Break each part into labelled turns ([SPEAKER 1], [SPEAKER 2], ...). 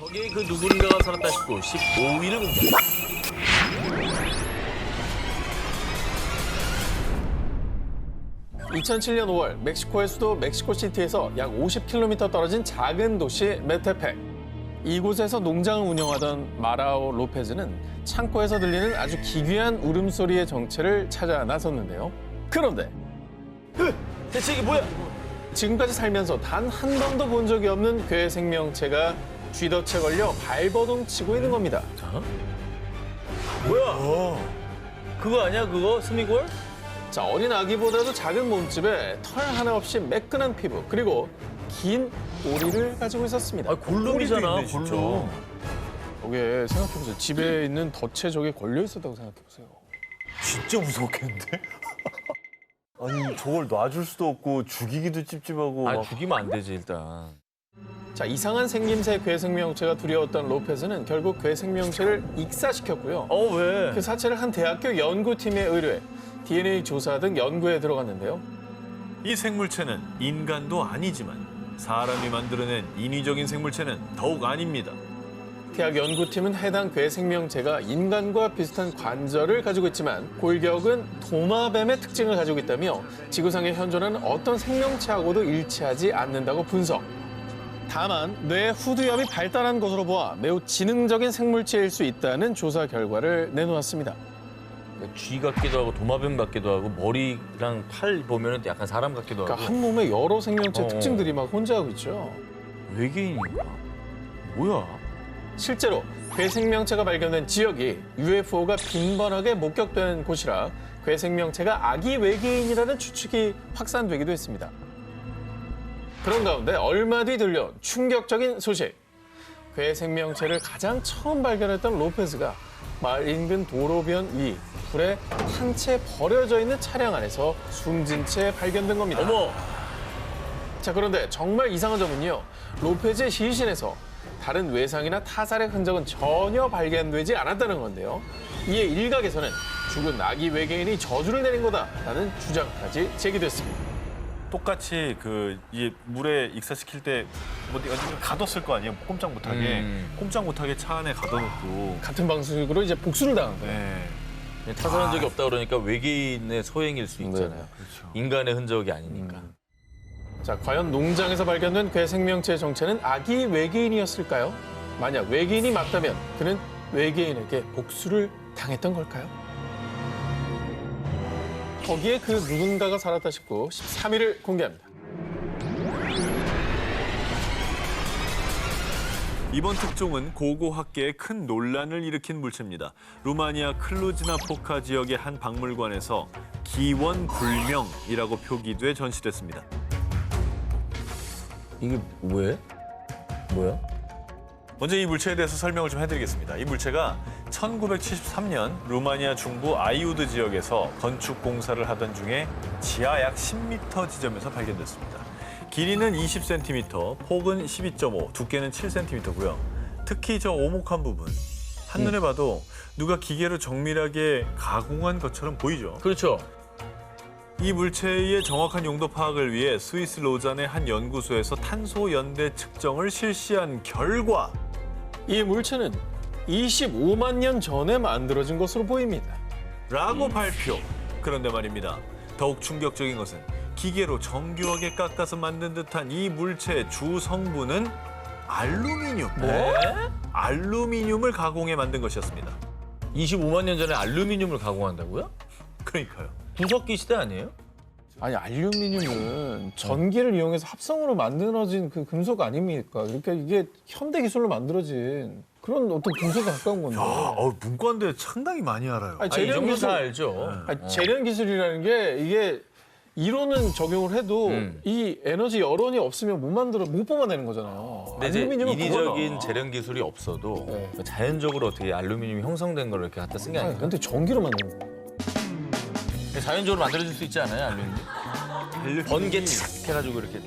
[SPEAKER 1] 거기에 그 누군가가 살았다 싶고 15위를 공개합니다.
[SPEAKER 2] (2007년 5월) 멕시코의 수도 멕시코시티에서 약 50km 떨어진 작은 도시 메테펙. 이곳에서 농장을 운영하던 마라오 로페즈는 창고에서 들리는 아주 기괴한 울음소리의 정체를 찾아 나섰는데요. 그런데
[SPEAKER 1] 대체 이게 뭐야?
[SPEAKER 2] 지금까지 살면서 단 한 번도 본 적이 없는 괴 생명체가 쥐덫에 걸려 발버둥 치고 있는 겁니다.
[SPEAKER 1] 뭐야? 그거 아니야 그거? 스미골?
[SPEAKER 2] 자, 어린 아기보다도 작은 몸집에 털 하나 없이 매끈한 피부, 그리고 긴 꼬리를 가지고 있었습니다.
[SPEAKER 1] 아 골룸이잖아
[SPEAKER 3] 꼬리도 있네,
[SPEAKER 1] 골룸.
[SPEAKER 2] 저게 생각해보세요. 집에 있는 덫에 저게 걸려 있었다고 생각해보세요.
[SPEAKER 3] 진짜 무서웠겠는데? 아니 저걸 놔줄 수도 없고 죽이기도 찝찝하고
[SPEAKER 1] 아
[SPEAKER 3] 막
[SPEAKER 1] 죽이면 안 되지 일단.
[SPEAKER 2] 자, 이상한 생김새 괴 생명체가 두려웠던 로페즈는 결국 괴 생명체를 익사시켰고요.
[SPEAKER 1] 왜?
[SPEAKER 2] 그 사체를 한 대학교 연구팀에 의뢰해 DNA 조사 등 연구에 들어갔는데요.
[SPEAKER 4] 이 생물체는 인간도 아니지만 사람이 만들어낸 인위적인 생물체는 더욱 아닙니다.
[SPEAKER 2] 대학 연구팀은 해당 괴 생명체가 인간과 비슷한 관절을 가지고 있지만 골격은 도마뱀의 특징을 가지고 있다며 지구상에 현존하는 어떤 생명체하고도 일치하지 않는다고 분석. 다만 뇌 후두엽이 발달한 것으로 보아 매우 지능적인 생물체일 수 있다는 조사 결과를 내놓았습니다.
[SPEAKER 1] 쥐 같기도 하고 도마뱀 같기도 하고 머리랑 팔 보면은 약간 사람 같기도 하고.
[SPEAKER 2] 그러니까 한 몸에 여러 생명체
[SPEAKER 1] 어.
[SPEAKER 2] 특징들이 막 혼재하고 있죠.
[SPEAKER 1] 외계인인가? 뭐야?
[SPEAKER 2] 실제로 괴 생명체가 발견된 지역이 UFO가 빈번하게 목격되는 곳이라 괴 생명체가 아기 외계인이라는 추측이 확산되기도 했습니다. 그런 가운데 얼마 뒤 들려온 충격적인 소식. 괴 생명체를 가장 처음 발견했던 로페즈가 마을 인근 도로변 위 불에 한 채 버려져 있는 차량 안에서 숨진 채 발견된 겁니다.
[SPEAKER 1] 어머!
[SPEAKER 2] 자, 그런데 정말 이상한 점은요. 로페즈의 시신에서 다른 외상이나 타살의 흔적은 전혀 발견되지 않았다는 건데요. 이에 일각에서는 죽은 아기 외계인이 저주를 내린 거다라는 주장까지 제기됐습니다.
[SPEAKER 4] 똑같이 이 물에 익사시킬 때 뭐 어디 가뒀을 거 아니에요? 꼼짝 못하게. 꼼짝 못하게 차 안에 가둬놓고.
[SPEAKER 2] 같은 방식으로 이제 복수를 당한 거예요.
[SPEAKER 4] 네.
[SPEAKER 1] 타살한 적이 없다 그러니까 외계인의 소행일 수 있잖아요.
[SPEAKER 4] 그렇죠.
[SPEAKER 1] 인간의 흔적이 아니니까.
[SPEAKER 2] 자, 과연 농장에서 발견된 괴 생명체의 정체는 아기 외계인이었을까요? 만약 외계인이 맞다면 그는 외계인에게 복수를 당했던 걸까요? 거기에 그 누군가가 살았다 싶고 13위를 공개합니다.
[SPEAKER 4] 이번 특종은 고고학계에 큰 논란을 일으킨 물체입니다. 루마니아 클루즈나포카 지역의 한 박물관에서 기원불명이라고 표기돼 전시됐습니다.
[SPEAKER 1] 이게 왜? 뭐야?
[SPEAKER 4] 먼저 이 물체에 대해서 설명을 좀 해드리겠습니다. 이 물체가 1973년 루마니아 중부 아이우드 지역에서 건축 공사를 하던 중에 지하 약 10m 지점에서 발견됐습니다. 길이는 20cm, 폭은 12.5, 두께는 7cm고요. 특히 저 오목한 부분, 한눈에 봐도 누가 기계로 정밀하게 가공한 것처럼 보이죠.
[SPEAKER 1] 그렇죠.
[SPEAKER 4] 이 물체의 정확한 용도 파악을 위해 스위스 로잔의 한 연구소에서 탄소 연대 측정을 실시한 결과
[SPEAKER 2] 이 물체는 25만 년 전에 만들어진 것으로 보입니다.
[SPEAKER 4] 라고 발표. 그런데 말입니다. 더욱 충격적인 것은 기계로 정교하게 깎아서 만든 듯한 이 물체의 주 성분은 알루미늄. 알루미늄을 가공해 만든 것이었습니다.
[SPEAKER 1] 25만 년 전에 알루미늄을 가공한다고요?
[SPEAKER 4] 그러니까요.
[SPEAKER 1] 부석기 시대 아니에요?
[SPEAKER 2] 아니, 알루미늄은 전기를 이용해서 합성으로 만들어진 그 금속 아닙니까? 그러니까 이게 현대 기술로 만들어진 그런 어떤 금속에 가까운 건데.
[SPEAKER 4] 문과인데 상당히 많이 알아요.
[SPEAKER 2] 아니,
[SPEAKER 1] 이 정도 다 알죠.
[SPEAKER 2] 아니, 재련 기술이라는 게 이게 이론은 적용을 해도 이 에너지 여론이 없으면 못 뽑아내는 거잖아요.
[SPEAKER 1] 근데 이제
[SPEAKER 2] 알루미늄은
[SPEAKER 1] 인위적인
[SPEAKER 2] 그거다.
[SPEAKER 1] 재련 기술이 없어도
[SPEAKER 2] 네.
[SPEAKER 1] 자연적으로 어떻게 알루미늄이 형성된 걸 이렇게 갖다 쓴 게
[SPEAKER 2] 아니,
[SPEAKER 1] 아니에요.
[SPEAKER 2] 근데 전기로 만드는 거.
[SPEAKER 1] 자연적으로 만들어질 수 있지 않아요, 알루미늄? 번개 착 해가지고 이렇게.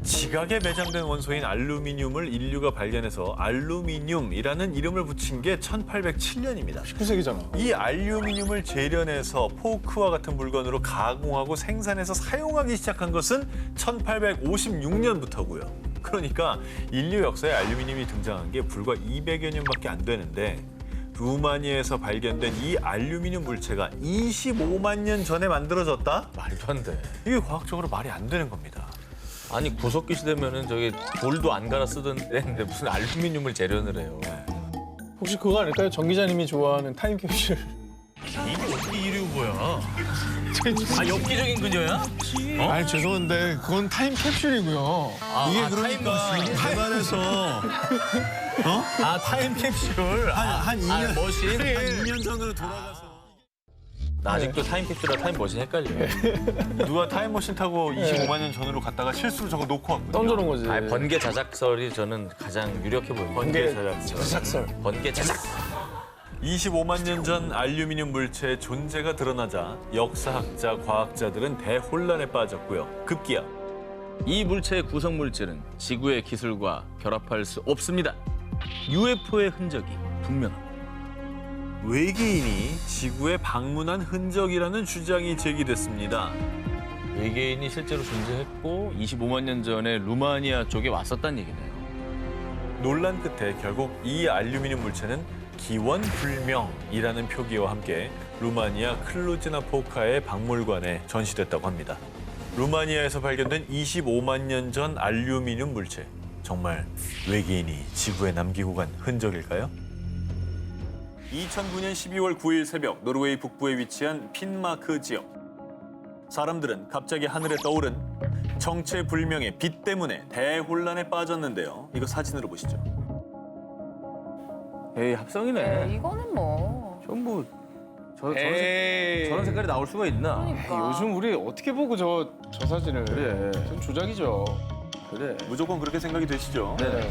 [SPEAKER 4] 지각에 매장된 원소인 알루미늄을 인류가 발견해서 알루미늄이라는 이름을 붙인 게 1807년입니다.
[SPEAKER 2] 19세기잖아.
[SPEAKER 4] 이 알루미늄을 재련해서 포크와 같은 물건으로 가공하고 생산해서 사용하기 시작한 것은 1856년부터고요. 그러니까 인류 역사에 알루미늄이 등장한 게 불과 200여 년밖에 안 되는데 루마니아에서 발견된 이 알루미늄 물체가 25만 년 전에 만들어졌다?
[SPEAKER 1] 말도 안 돼.
[SPEAKER 4] 이게 과학적으로 말이 안 되는 겁니다.
[SPEAKER 1] 아니 구석기 시대면은 저기 돌도 안 갈아 쓰던 때인데 무슨 알루미늄을 재련을 해요.
[SPEAKER 2] 혹시 그거 아닐까요? 정 기자님이 좋아하는 타임캡슐.
[SPEAKER 1] 이게 어떻게 이리 뭐야? 아 엽기적인 그녀야?
[SPEAKER 5] 아니 죄송한데 그건 타임캡슐이고요.
[SPEAKER 1] 이게 그러니까
[SPEAKER 3] 대만에서
[SPEAKER 1] 아 타임캡슐.
[SPEAKER 3] 한 2년
[SPEAKER 1] 머신.
[SPEAKER 3] 한 2년 전으로 돌아가서
[SPEAKER 1] 나 아직도 타임캡슐이랑 타임머신 헷갈려.
[SPEAKER 4] 누가 타임머신 타고 25만 년 전으로 갔다가 실수로 저거 놓고 왔거든요.
[SPEAKER 2] 던져놓은 거지.
[SPEAKER 1] 아 번개 자작설이 저는 가장 유력해 보입니다.
[SPEAKER 4] 번개 자작설.
[SPEAKER 2] 자작설.
[SPEAKER 1] 번개 자작.
[SPEAKER 4] 25만 년 전 알루미늄 물체의 존재가 드러나자 역사학자, 과학자들은 대혼란에 빠졌고요. 급기야
[SPEAKER 1] 이 물체의 구성 물질은 지구의 기술과 결합할 수 없습니다. UFO의 흔적이 분명합니다.
[SPEAKER 4] 외계인이 지구에 방문한 흔적이라는 주장이 제기됐습니다.
[SPEAKER 1] 외계인이 실제로 존재했고 25만 년 전에 루마니아 쪽에 왔었다는 얘기네요.
[SPEAKER 4] 논란 끝에 결국 이 알루미늄 물체는 기원불명이라는 표기와 함께 루마니아 클루즈나포카의 박물관에 전시됐다고 합니다. 루마니아에서 발견된 25만 년 전 알루미늄 물체. 정말 외계인이 지구에 남기고 간 흔적일까요? 2009년 12월 9일 새벽 노르웨이 북부에 위치한 핀마크 지역. 사람들은 갑자기 하늘에 떠오른 정체불명의 빛 때문에 대혼란에 빠졌는데요. 이거 사진으로 보시죠.
[SPEAKER 1] 에이 합성이네.
[SPEAKER 6] 이거는 뭐.
[SPEAKER 1] 전부
[SPEAKER 2] 에이.
[SPEAKER 1] 저런 색깔이 나올 수가 있나?
[SPEAKER 6] 그러니까.
[SPEAKER 2] 요즘 우리 어떻게 보고 저 사진을.
[SPEAKER 1] 그래.
[SPEAKER 2] 전 조작이죠.
[SPEAKER 1] 그래.
[SPEAKER 4] 무조건 그렇게 생각이 되시죠?
[SPEAKER 1] 네.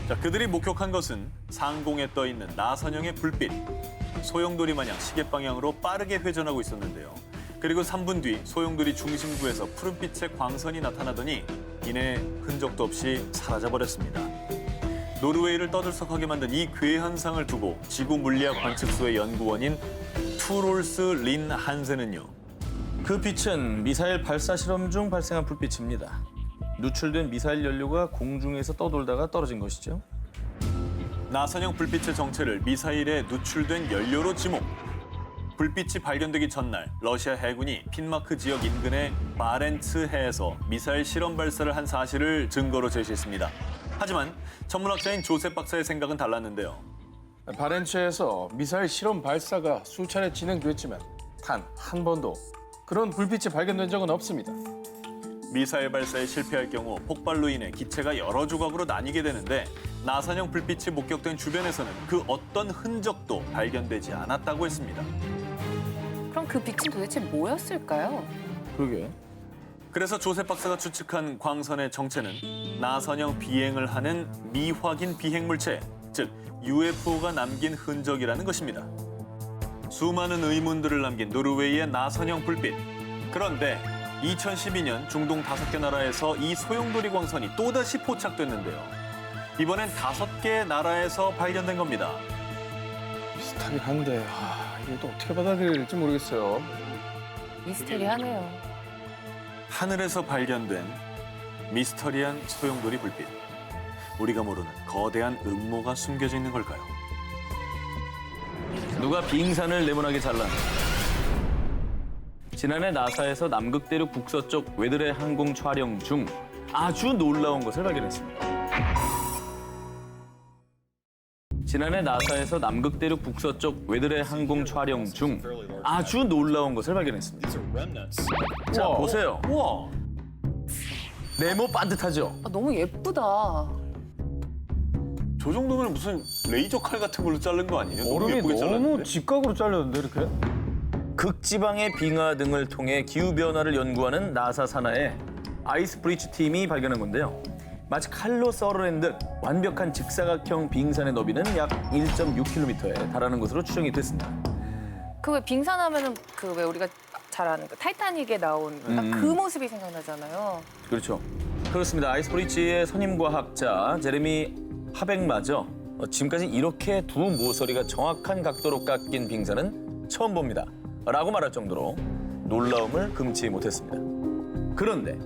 [SPEAKER 4] 자, 그들이 목격한 것은 상공에 떠 있는 나선형의 불빛. 소용돌이 마냥 시계 방향으로 빠르게 회전하고 있었는데요. 그리고 3분 뒤 소용돌이 중심부에서 푸른빛의 광선이 나타나더니 이내 흔적도 없이 사라져버렸습니다. 노르웨이를 떠들썩하게 만든 이 괴현상을 두고 지구 물리학 관측소의 연구원인 투롤스 린 한센은요.
[SPEAKER 1] 그 빛은 미사일 발사 실험 중 발생한 불빛입니다. 누출된 미사일 연료가 공중에서 떠돌다가 떨어진 것이죠.
[SPEAKER 4] 나선형 불빛의 정체를 미사일에 누출된 연료로 지목. 불빛이 발견되기 전날 러시아 해군이 핀마크 지역 인근의 바렌츠 해에서 미사일 실험 발사를 한 사실을 증거로 제시했습니다. 하지만 천문학자인 조셉 박사의 생각은 달랐는데요.
[SPEAKER 2] 바렌츠에서 미사일 실험 발사가 수차례 진행됐지만 단 한 번도 그런 불빛이 발견된 적은 없습니다.
[SPEAKER 4] 미사일 발사에 실패할 경우 폭발로 인해 기체가 여러 조각으로 나뉘게 되는데 나선형 불빛이 목격된 주변에서는 그 어떤 흔적도 발견되지 않았다고 했습니다.
[SPEAKER 6] 그럼 그 빛은 도대체 뭐였을까요?
[SPEAKER 1] 그러게.
[SPEAKER 4] 그래서 조셉 박사가 추측한 광선의 정체는 나선형 비행을 하는 미확인 비행물체, 즉 UFO가 남긴 흔적이라는 것입니다. 수많은 의문들을 남긴 노르웨이의 나선형 불빛. 그런데 2012년 중동 5개 나라에서 이 소용돌이 광선이 또다시 포착됐는데요. 이번엔 5개 나라에서 발견된 겁니다.
[SPEAKER 2] 비슷하긴 한데 이게 또 어떻게 받아들일지 모르겠어요.
[SPEAKER 6] 미스테리하네요.
[SPEAKER 4] 하늘에서 발견된 미스터리한 소용돌이 불빛. 우리가 모르는 거대한 음모가 숨겨져 있는 걸까요?
[SPEAKER 1] 누가 빙산을 네모나게 잘랐나? 지난해 나사에서 남극대륙 북서쪽 웨드레 항공 촬영 중 아주 놀라운 것을 발견했습니다. 지난해 나사에서 남극대륙 북서쪽 웨드레 항공 촬영 중 아주 놀라운 것을 발견했습니다. 자,
[SPEAKER 2] 우와.
[SPEAKER 1] 보세요.
[SPEAKER 4] 우와!
[SPEAKER 1] 네모 반듯하죠?
[SPEAKER 6] 아, 너무 예쁘다.
[SPEAKER 4] 저 정도면 무슨 레이저 칼 같은 걸로 자른 거 아니에요? 너무
[SPEAKER 2] 얼음이
[SPEAKER 4] 예쁘게
[SPEAKER 2] 너무
[SPEAKER 4] 잘랐는데?
[SPEAKER 2] 직각으로 잘렸는데 이렇게?
[SPEAKER 1] 극지방의 빙하 등을 통해 기후변화를 연구하는 나사 산하의 아이스 브리치 팀이 발견한 건데요. 마치 칼로 썰어낸 듯 완벽한 직사각형 빙산의 너비는 약 1.6km에 달하는 것으로 추정이 됐습니다.
[SPEAKER 6] 그 왜 빙산하면은 그 왜 우리가 잘 아는 그 타이타닉에 나온 딱 그 모습이 생각나잖아요.
[SPEAKER 1] 그렇죠. 그렇습니다. 아이스 브리치의 선임과학자 제레미 하백마저 지금까지 이렇게 두 모서리가 정확한 각도로 깎인 빙산은 처음 봅니다. 라고 말할 정도로 놀라움을 금치 못했습니다. 그런데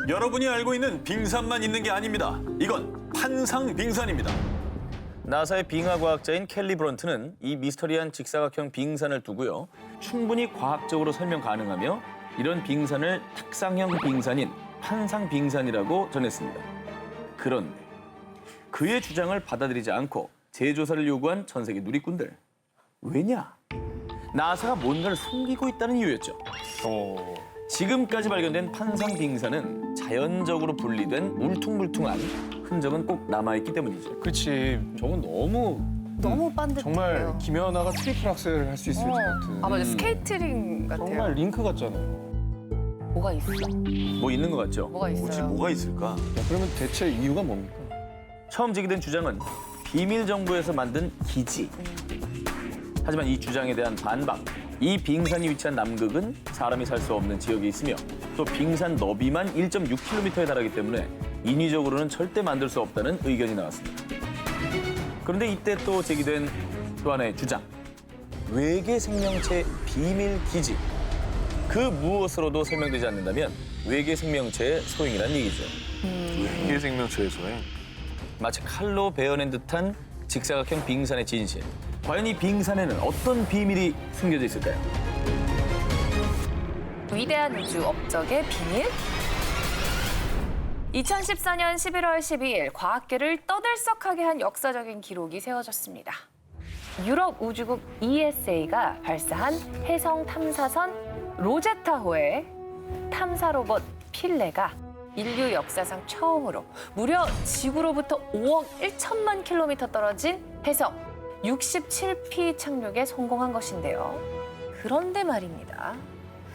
[SPEAKER 4] 여러분이 알고 있는 빙산만 있는 게 아닙니다. 이건 판상 빙산입니다.
[SPEAKER 1] 나사의 빙하 과학자인 켈리 브런트는 이 미스터리한 직사각형 빙산을 두고요. 충분히 과학적으로 설명 가능하며 이런 빙산을 탁상형 빙산인 판상 빙산이라고 전했습니다. 그런데 그의 주장을 받아들이지 않고 재조사를 요구한 전 세계 누리꾼들. 왜냐? 나사가 뭔가를 숨기고 있다는 이유였죠. 지금까지 발견된 판상 빙산은 자연적으로 분리된 울퉁불퉁한 흔적은 꼭 남아있기 때문이죠.
[SPEAKER 5] 그렇지. 저건
[SPEAKER 6] 너무 반듯해요.
[SPEAKER 5] 정말 김연아가 트리플 악셀을 할 수 있을 것 같은.
[SPEAKER 6] 아 맞아 스케이트링 같아요.
[SPEAKER 5] 정말 링크 같잖아요.
[SPEAKER 6] 뭐가 있어?
[SPEAKER 1] 뭐 있는 것 같죠?
[SPEAKER 6] 뭐가 있어요?
[SPEAKER 4] 뭐가 있을까?
[SPEAKER 5] 야, 그러면 대체 이유가 뭡니까?
[SPEAKER 1] 처음 제기된 주장은 비밀 정보에서 만든 기지. 하지만 이 주장에 대한 반박. 이 빙산이 위치한 남극은 사람이 살 수 없는 지역에 있으며 또 빙산 너비만 1.6km에 달하기 때문에 인위적으로는 절대 만들 수 없다는 의견이 나왔습니다. 그런데 이때 또 제기된 또 하나의 주장. 외계 생명체 비밀 기지. 그 무엇으로도 설명되지 않는다면 외계 생명체의 소행이란 얘기죠.
[SPEAKER 4] 외계 생명체의 소행.
[SPEAKER 1] 마치 칼로 베어낸 듯한 직사각형 빙산의 진실. 과연 이 빙산에는 어떤 비밀이 숨겨져 있을까요?
[SPEAKER 6] 위대한 우주 업적의 비밀? 2014년 11월 12일 과학계를 떠들썩하게 한 역사적인 기록이 세워졌습니다. 유럽 우주국 ESA가 발사한 해성 탐사선 로제타호의 탐사 로봇 필레가 인류 역사상 처음으로 무려 지구로부터 5억 1천만 킬로미터 떨어진 해성 67피 착륙에 성공한 것인데요. 그런데 말입니다.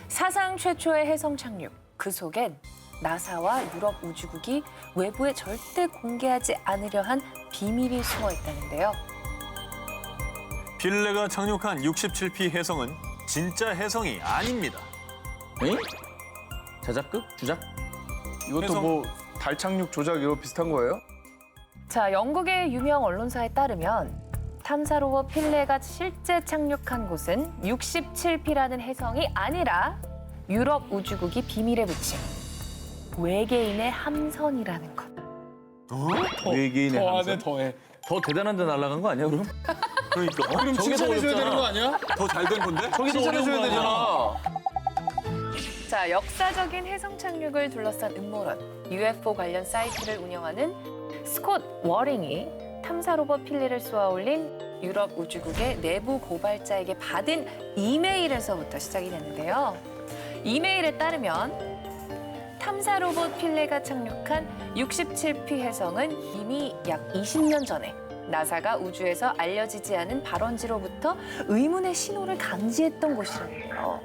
[SPEAKER 6] 사상 최초의 해성 착륙, 그 속엔 나사와 유럽 우주국이 외부에 절대 공개하지 않으려 한 비밀이 숨어 있다는데요.
[SPEAKER 4] 필레가 착륙한 67피 해성은 진짜 해성이 아닙니다.
[SPEAKER 1] 에? 자작극? 주작?
[SPEAKER 5] 이것도
[SPEAKER 4] 해성-
[SPEAKER 5] 뭐 달 착륙 조작 이거 비슷한 거예요?
[SPEAKER 6] 자, 영국의 유명 언론사에 따르면 탐사 로봇 필레가 실제 착륙한 곳은 67피라는 해성이 아니라 유럽 우주국이 비밀에 붙인 외계인의 함선이라는 것.
[SPEAKER 1] 외계인의
[SPEAKER 5] 더
[SPEAKER 1] 함선?
[SPEAKER 5] 안에 더해.
[SPEAKER 1] 더 대단한 데 날아간 거 아니야, 그럼?
[SPEAKER 4] 그러니까.
[SPEAKER 5] 그럼 칭찬해줘야 되는 거 아니야?
[SPEAKER 4] 더 잘 된 건데?
[SPEAKER 5] 칭찬해줘야 되잖아.
[SPEAKER 6] 자, 역사적인 해성 착륙을 둘러싼 음모론, UFO 관련 사이트를 운영하는 스콧 워링이 탐사 로봇 필레를 쏘아 올린 유럽 우주국의 내부 고발자에게 받은 이메일에서부터 시작이 됐는데요. 이메일에 따르면 탐사 로봇 필레가 착륙한 67피 해성은 이미 약 20년 전에 나사가 우주에서 알려지지 않은 발원지로부터 의문의 신호를 감지했던 곳이라는데요.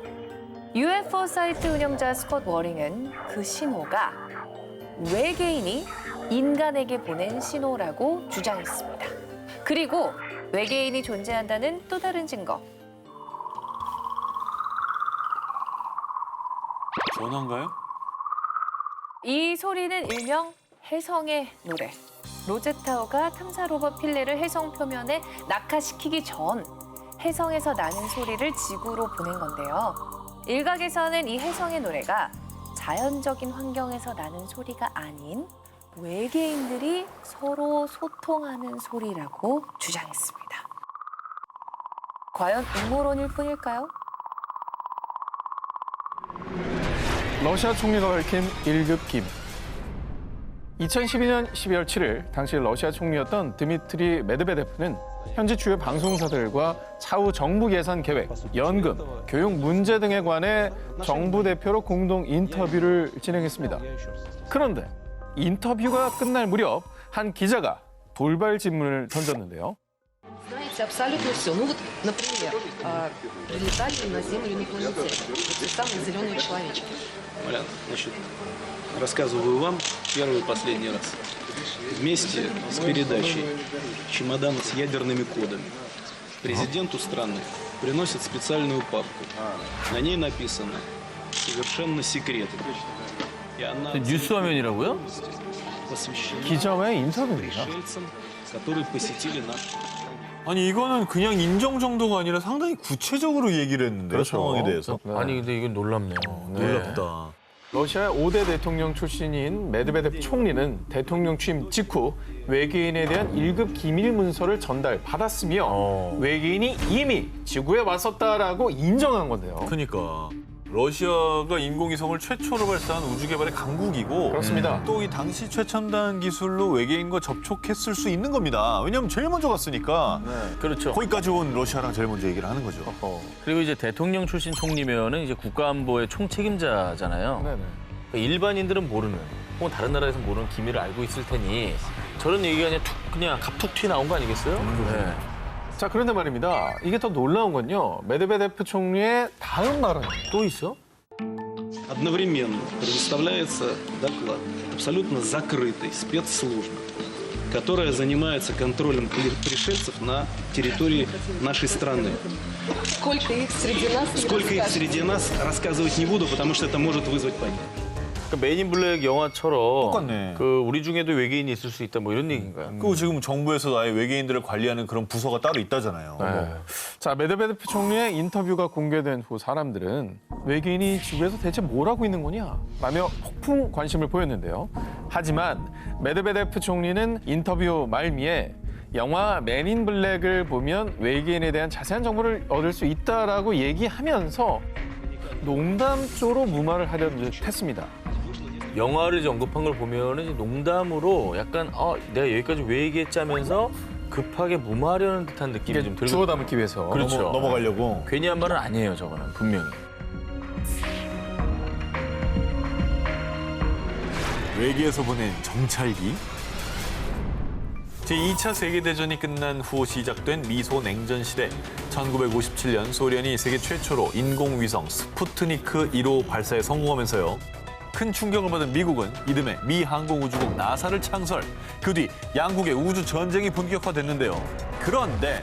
[SPEAKER 6] UFO 사이트 운영자 스콧 워링은 그 신호가 외계인이 인간에게 보낸 신호라고 주장했습니다. 그리고 외계인이 존재한다는 또 다른 증거.
[SPEAKER 4] 전화인가요?
[SPEAKER 6] 이 소리는 일명 해성의 노래. 로제타호가 탐사 로봇 필레를 해성 표면에 낙하시키기 전 해성에서 나는 소리를 지구로 보낸 건데요. 일각에서는 이 해성의 노래가 자연적인 환경에서 나는 소리가 아닌 외계인들이 서로 소통하는 소리라고 주장했습니다. 과연 음모론일 뿐일까요?
[SPEAKER 5] 러시아 총리가 밝힌 1급 기밀. 2012년 12월 7일 당시 러시아 총리였던 드미트리 메드베데프는 현지 주요 방송사들과 차후 정부 예산 계획, 연금, 교육 문제 등에 관해 정부 대표로 공동 인터뷰를 진행했습니다. 그런데 인터뷰가 끝날 무렵 한 기자가 돌발 질문을 던졌는데요.
[SPEAKER 7] Знаете абсолютно все. Ну вот, например, прилетали на Землю инопланетяне. Вот те самые зеленые человечки.
[SPEAKER 8] Марьяна, значит, рассказываю вам первый и последний раз. Вместе с передачей чемодана с ядерными кодами президенту страны приносят специальную папку. На ней написано «Совершенно секретно». И она
[SPEAKER 1] 뉴스 화면이라고요?
[SPEAKER 8] посвящена
[SPEAKER 5] 기자와의 인터뷰입니다.
[SPEAKER 8] пришельцам, которые посетили наш.
[SPEAKER 4] 아니 이거는 그냥 인정 정도가 아니라 상당히 구체적으로 얘기를 했는데요. 상황에 대해서.
[SPEAKER 1] 아니 근데 이건 놀랍네요.
[SPEAKER 4] 놀랍다.
[SPEAKER 5] 러시아의 5대 대통령 출신인 메드베데프 총리는 대통령 취임 직후 외계인에 대한 1급 기밀 문서를 전달받았으며 외계인이 이미 지구에 왔었다라고 인정한 건데요.
[SPEAKER 4] 그러니까 러시아가 인공위성을 최초로 발사한 우주개발의 강국이고
[SPEAKER 5] 그렇습니다.
[SPEAKER 4] 또 이 당시 최첨단 기술로 외계인과 접촉했을 수 있는 겁니다. 왜냐하면 제일 먼저 갔으니까
[SPEAKER 1] 그렇죠.
[SPEAKER 4] 거기까지 온 러시아랑 제일 먼저 얘기를 하는 거죠.
[SPEAKER 1] 그리고 이제 대통령 출신 총리면은 이제 국가안보의 총책임자잖아요.
[SPEAKER 5] 네네.
[SPEAKER 1] 그러니까 일반인들은 모르는 혹은 다른 나라에서 모르는 기밀을 알고 있을 테니 저런 얘기가 그냥 갑툭 튀 나온 거 아니겠어요? 네.
[SPEAKER 5] 자, 그런데 말입니다. 이게 더 놀라운 건요. 메드베데프 총리의 다음 말은
[SPEAKER 1] 또 있어?
[SPEAKER 8] Одновременно предоставляется доклад абсолютно закрытой спецслужбы, которая занимается контролем пришельцев на территории нашей страны.
[SPEAKER 7] Сколько их среди нас? не
[SPEAKER 8] Сколько их
[SPEAKER 7] расскажешь.
[SPEAKER 8] среди нас, рассказывать не буду, потому что это может вызвать панику.
[SPEAKER 1] 그러니까 메인 블랙 영화처럼
[SPEAKER 4] 똑같네.
[SPEAKER 1] 그 우리 중에도 외계인이 있을 수 있다 뭐 이런 얘기인가요?
[SPEAKER 4] 그리고 지금 정부에서 아예 외계인들을 관리하는 그런 부서가 따로 있다잖아요.
[SPEAKER 5] 네. 자, 메드베데프 총리의 인터뷰가 공개된 후 사람들은 외계인이 지구에서 대체 뭘 하고 있는 거냐? 라며 폭풍 관심을 보였는데요. 하지만 메드베데프 총리는 인터뷰 말미에 영화 맨인 블랙을 보면 외계인에 대한 자세한 정보를 얻을 수 있다라고 얘기하면서 농담조로 무마를 하려는 듯 했습니다.
[SPEAKER 1] 영화를 이제 언급한 걸 보면은 이제 농담으로 약간 내가 여기까지 왜 얘기했자면서 급하게 무마하려는 듯한 느낌이 좀 들고
[SPEAKER 5] 주워 담기 위해서.
[SPEAKER 1] 그렇죠.
[SPEAKER 4] 넘어가려고.
[SPEAKER 1] 괜히 한 말은 아니에요, 저거는 분명히.
[SPEAKER 4] 외계에서 보낸 정찰기. 제2차 세계대전이 끝난 후 시작된 미소 냉전 시대. 1957년 소련이 세계 최초로 인공위성 스푸트니크 1호 발사에 성공하면서요. 큰 충격을 받은 미국은 이듬해 미 항공우주국 나사를 창설. 그 뒤 양국의 우주 전쟁이 본격화됐는데요. 그런데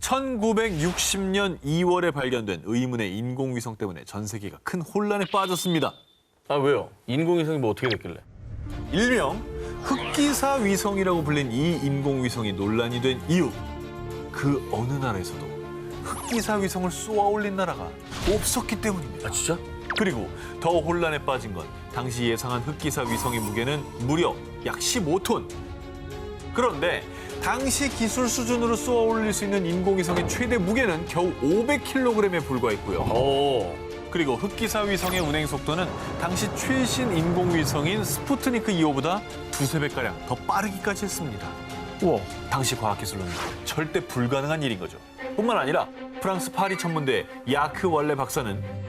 [SPEAKER 4] 1960년 2월에 발견된 의문의 인공위성 때문에 전 세계가 큰 혼란에 빠졌습니다.
[SPEAKER 1] 아, 왜요? 인공위성이 뭐 어떻게 됐길래?
[SPEAKER 4] 일명 흑기사 위성이라고 불린 이 인공위성이 논란이 된 이유. 그 어느 나라에서도 흑기사 위성을 쏘아 올린 나라가 없었기 때문입니다.
[SPEAKER 1] 아, 진짜?
[SPEAKER 4] 그리고 더 혼란에 빠진 건 당시 예상한 흑기사 위성의 무게는 무려 약 15톤. 그런데 당시 기술 수준으로 쏘아 올릴 수 있는 인공위성의 최대 무게는 겨우 500kg에 불과했고요.
[SPEAKER 1] 오.
[SPEAKER 4] 그리고 흑기사 위성의 운행 속도는 당시 최신 인공위성인 스푸트니크 2호보다 두세 배가량 더 빠르기까지 했습니다.
[SPEAKER 5] 우와.
[SPEAKER 4] 당시 과학기술로는 절대 불가능한 일인 거죠. 뿐만 아니라 프랑스 파리 천문대 야크 월레 박사는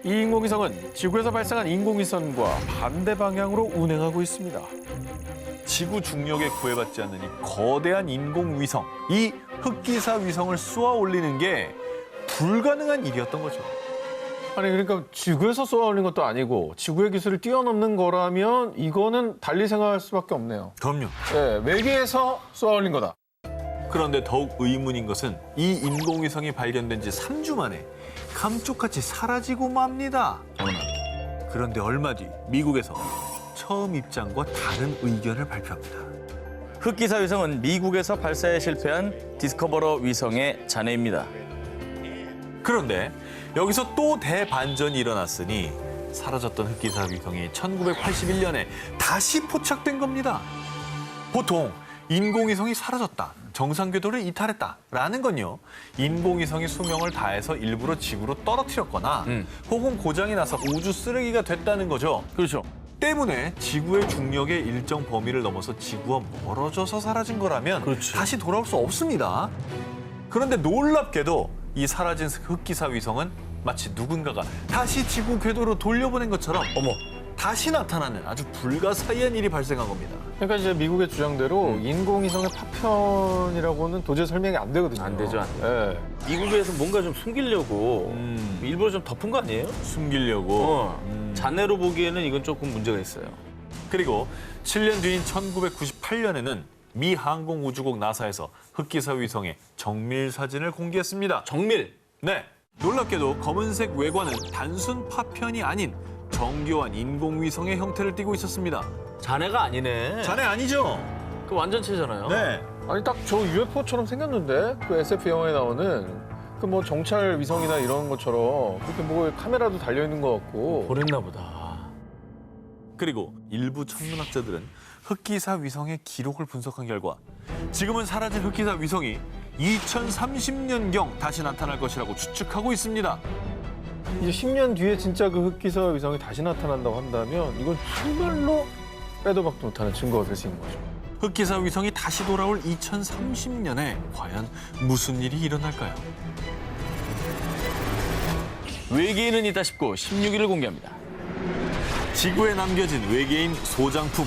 [SPEAKER 5] 이 인공위성은 지구에서 발생한 인공위성과 반대 방향으로 운행하고 있습니다.
[SPEAKER 4] 지구 중력에 구애받지 않는 이 거대한 인공위성, 이 흑기사 위성을 쏘아 올리는 게 불가능한 일이었던 거죠.
[SPEAKER 5] 아니 그러니까 지구에서 쏘아 올린 것도 아니고 지구의 기술을 뛰어넘는 거라면 이거는 달리 생각할 수밖에 없네요.
[SPEAKER 4] 그럼요.
[SPEAKER 5] 네, 외계에서 쏘아 올린 거다.
[SPEAKER 4] 그런데 더욱 의문인 것은 이 인공위성이 발견된 지 3주 만에 감쪽같이 사라지고 맙니다. 그런데 얼마 뒤 미국에서 처음 입장과 다른 의견을 발표합니다.
[SPEAKER 1] 흑기사 위성은 미국에서 발사에 실패한 디스커버러 위성의 자네입니다.
[SPEAKER 4] 그런데 여기서 또 대반전이 일어났으니 사라졌던 흑기사 위성이 1981년에 다시 포착된 겁니다. 보통 인공위성이 사라졌다, 정상 궤도를 이탈했다라는 건요. 인공위성이 수명을 다해서 일부러 지구로 떨어뜨렸거나 혹은 고장이 나서 우주 쓰레기가 됐다는 거죠.
[SPEAKER 1] 그렇죠.
[SPEAKER 4] 때문에 지구의 중력의 일정 범위를 넘어서 지구와 멀어져서 사라진 거라면
[SPEAKER 1] 그렇지.
[SPEAKER 4] 다시 돌아올 수 없습니다. 그런데 놀랍게도 이 사라진 흑기사 위성은 마치 누군가가 다시 지구 궤도로 돌려보낸 것처럼 다시 나타나는 아주 불가사의한 일이 발생한 겁니다.
[SPEAKER 5] 그러니까 이제 미국의 주장대로 인공위성의 파편이라고는 도저히 설명이 안 되거든요.
[SPEAKER 1] 안 되죠, 안
[SPEAKER 5] 네.
[SPEAKER 1] 미국에서 뭔가 좀 숨기려고 일부러 좀 덮은 거 아니에요?
[SPEAKER 4] 숨기려고.
[SPEAKER 1] 자네로 보기에는 이건 조금 문제가 있어요.
[SPEAKER 4] 그리고 7년 뒤인 1998년에는 미 항공우주국 나사에서 흑기사 위성의 정밀 사진을 공개했습니다.
[SPEAKER 1] 정밀.
[SPEAKER 4] 네, 놀랍게도 검은색 외관은 단순 파편이 아닌 정교한 인공위성의 형태를 띠고 있었습니다.
[SPEAKER 1] 자네가 아니네.
[SPEAKER 4] 자네 아니죠?
[SPEAKER 1] 그 완전체잖아요.
[SPEAKER 4] 네.
[SPEAKER 5] 아니 딱 저 UFO처럼 생겼는데 그 SF 영화에 나오는 그 뭐 정찰 위성이나 이런 것처럼 그렇게 뭐 카메라도 달려 있는 것 같고.
[SPEAKER 1] 보냈나 보다.
[SPEAKER 4] 그리고 일부 천문학자들은 흑기사 위성의 기록을 분석한 결과 지금은 사라진 흑기사 위성이 2030년경 다시 나타날 것이라고 추측하고 있습니다.
[SPEAKER 5] 이제 10년 뒤에 진짜 그 흑기사 위성이 다시 나타난다고 한다면 이건 정말로 빼도 박도 못하는 증거가 될 수 있는 거죠.
[SPEAKER 4] 흑기사 위성이 다시 돌아올 2030년에 과연 무슨 일이 일어날까요?
[SPEAKER 1] 외계인은 있다 싶고 16일을 공개합니다.
[SPEAKER 4] 지구에 남겨진 외계인 소장품.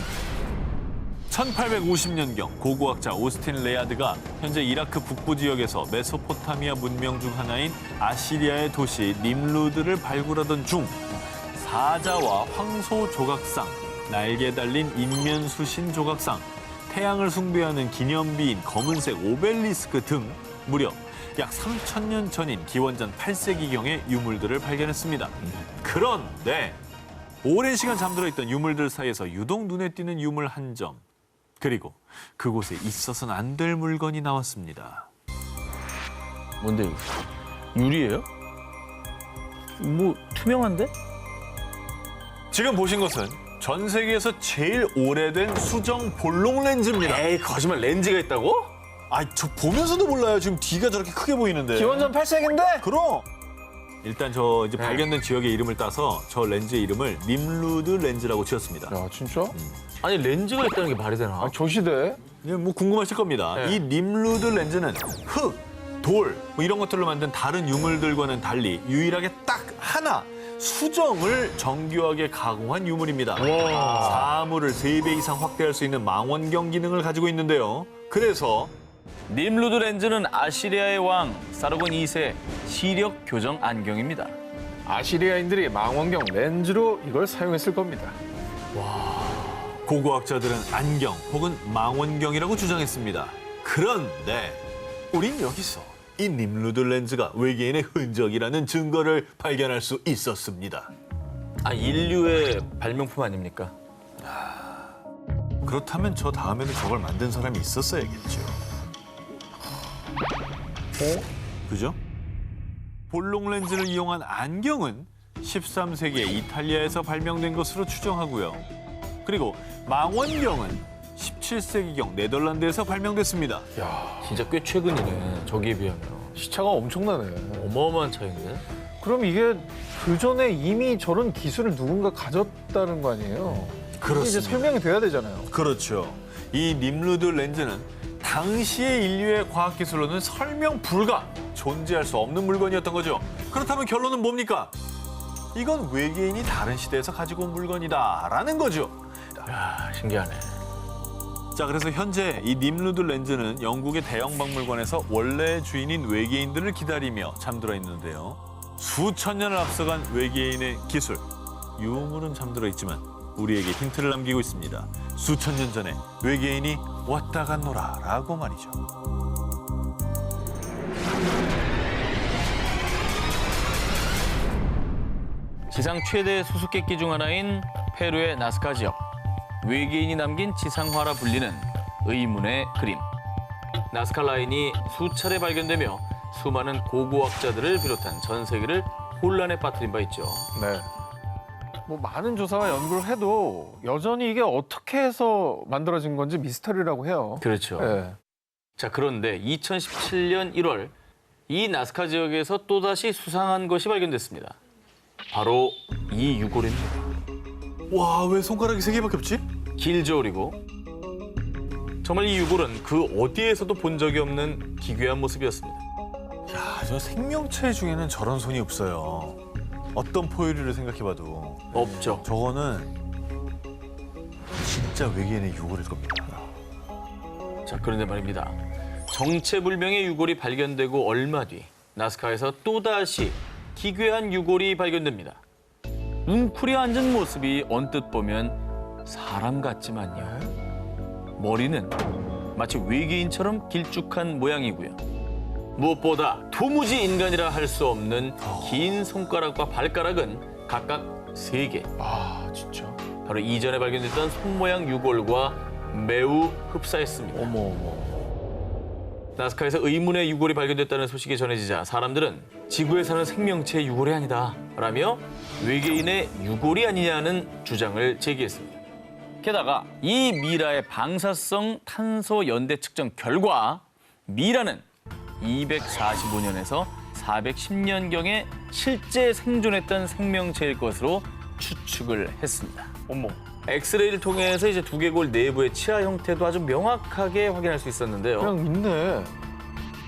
[SPEAKER 4] 1850년경 고고학자 오스틴 레아드가 현재 이라크 북부 지역에서 메소포타미아 문명 중 하나인 아시리아의 도시 님루드를 발굴하던 중 사자와 황소 조각상, 날개 달린 인면수신 조각상, 태양을 숭배하는 기념비인 검은색 오벨리스크 등 무려 약 3,000년 전인 기원전 8세기경의 유물들을 발견했습니다. 그런데 오랜 시간 잠들어 있던 유물들 사이에서 유독 눈에 띄는 유물 한 점, 그리고 그곳에 있어서는 안 될 물건이 나왔습니다.
[SPEAKER 1] 뭔데 이거? 유리예요? 뭐 투명한데?
[SPEAKER 4] 지금 보신 것은 전 세계에서 제일 오래된 수정 볼록 렌즈입니다.
[SPEAKER 1] 에이 거짓말, 렌즈가 있다고?
[SPEAKER 4] 저 보면서도 몰라요. 지금 뒤가 저렇게 크게 보이는데.
[SPEAKER 5] 기원전 8세기인데?
[SPEAKER 4] 그럼. 일단 저 이제 발견된 지역의 이름을 따서 저 렌즈의 이름을 님루드 렌즈라고 지었습니다.
[SPEAKER 5] 야, 진짜?
[SPEAKER 1] 아니 렌즈가 있다는 게 말이 되나?
[SPEAKER 5] 저 시대에?
[SPEAKER 4] 예, 뭐 궁금하실 겁니다. 이 님루드 렌즈는 흙, 돌, 뭐 이런 것들로 만든 다른 유물들과는 달리 유일하게 딱 하나 수정을 정교하게 가공한 유물입니다. 사물을 3배 이상 확대할 수 있는 망원경 기능을 가지고 있는데요. 그래서
[SPEAKER 1] 님루드 렌즈는 아시리아의 왕 사르곤 2세 시력 교정 안경입니다.
[SPEAKER 5] 아시리아인들이 망원경 렌즈로 이걸 사용했을 겁니다.
[SPEAKER 4] 고고학자들은 안경 혹은 망원경이라고 주장했습니다. 그런데 우린 여기서 이 님루드 렌즈가 외계인의 흔적이라는 증거를 발견할 수 있었습니다.
[SPEAKER 1] 아 인류의 발명품 아닙니까?
[SPEAKER 4] 그렇다면 저 다음에는 저걸 만든 사람이 있었어야겠죠. 그죠? 볼록 렌즈를 이용한 안경은 13세기에 이탈리아에서 발명된 것으로 추정하고요. 그리고 망원경은 17세기경 네덜란드에서 발명됐습니다.
[SPEAKER 5] 야,
[SPEAKER 1] 진짜 꽤 최근이네. 저기에 비하면.
[SPEAKER 5] 시차가 엄청나네.
[SPEAKER 1] 어마어마한 차이인데?
[SPEAKER 5] 그럼 이게 그 전에 이미 저런 기술을 누군가 가졌다는 거 아니에요? 그게 이제 설명이 돼야 되잖아요.
[SPEAKER 4] 그렇죠. 이 님루드 렌즈는 당시의 인류의 과학기술로는 설명 불가, 존재할 수 없는 물건이었던 거죠. 그렇다면 결론은 뭡니까? 이건 외계인이 다른 시대에서 가지고 온 물건이다라는 거죠.
[SPEAKER 1] 야 신기하네.
[SPEAKER 4] 자, 그래서 현재 이 님루드 렌즈는 영국의 대형 박물관에서 원래의 주인인 외계인들을 기다리며 잠들어 있는데요. 수천 년을 앞서간 외계인의 기술, 유물은 잠들어 있지만 우리에게 힌트를 남기고 있습니다. 수천 년 전에 외계인이 왔다 갔노라라고 말이죠.
[SPEAKER 1] 지상 최대 수수께끼 중 하나인 페루의 나스카 지역. 외계인이 남긴 지상화라 불리는 의문의 그림. 나스카 라인이 수차례 발견되며 수많은 고고학자들을 비롯한 전 세계를 혼란에 빠뜨린 바 있죠.
[SPEAKER 5] 네. 뭐 많은 조사와 연구를 해도 여전히 이게 어떻게 해서 만들어진 건지 미스터리라고 해요.
[SPEAKER 1] 그렇죠.
[SPEAKER 5] 네.
[SPEAKER 1] 자, 그런데 2017년 1월 이 나스카 지역에서 또다시 수상한 것이 발견됐습니다. 바로 이 유골입니다.
[SPEAKER 4] 와, 왜 손가락이 3개밖에 없지?
[SPEAKER 1] 길죠, 그리고. 정말 이 유골은 그 어디에서도 본 적이 없는 기괴한 모습이었습니다.
[SPEAKER 4] 야, 저 생명체 중에는 저런 손이 없어요. 어떤 포유류를 생각해봐도
[SPEAKER 1] 없죠.
[SPEAKER 4] 저거는 진짜 외계인의 유골일 겁니다.
[SPEAKER 1] 자, 그런데 말입니다. 정체불명의 유골이 발견되고 얼마 뒤 나스카에서 또다시 기괴한 유골이 발견됩니다. 웅크려 앉은 모습이 언뜻 보면 사람 같지만요. 머리는 마치 외계인처럼 길쭉한 모양이고요. 무엇보다 도무지 인간이라 할 수 없는 긴 손가락과 발가락은 각각 3개.
[SPEAKER 5] 아, 진짜.
[SPEAKER 1] 바로 이전에 발견됐던 손 모양 유골과 매우 흡사했습니다.
[SPEAKER 5] 어머, 어머.
[SPEAKER 1] 나스카에서 의문의 유골이 발견됐다는 소식이 전해지자 사람들은 지구에 사는 생명체의 유골이 아니다 라며 외계인의 유골이 아니냐는 주장을 제기했습니다. 게다가 이 미라의 방사성 탄소 연대 측정 결과 미라는 245년에서 410년경에 실제 생존했던 생명체일 것으로 추측을 했습니다.
[SPEAKER 5] 어머.
[SPEAKER 1] 엑스레이를 통해서 이제 두개골 내부의 치아 형태도 아주 명확하게 확인할 수 있었는데요.
[SPEAKER 5] 그냥 있네.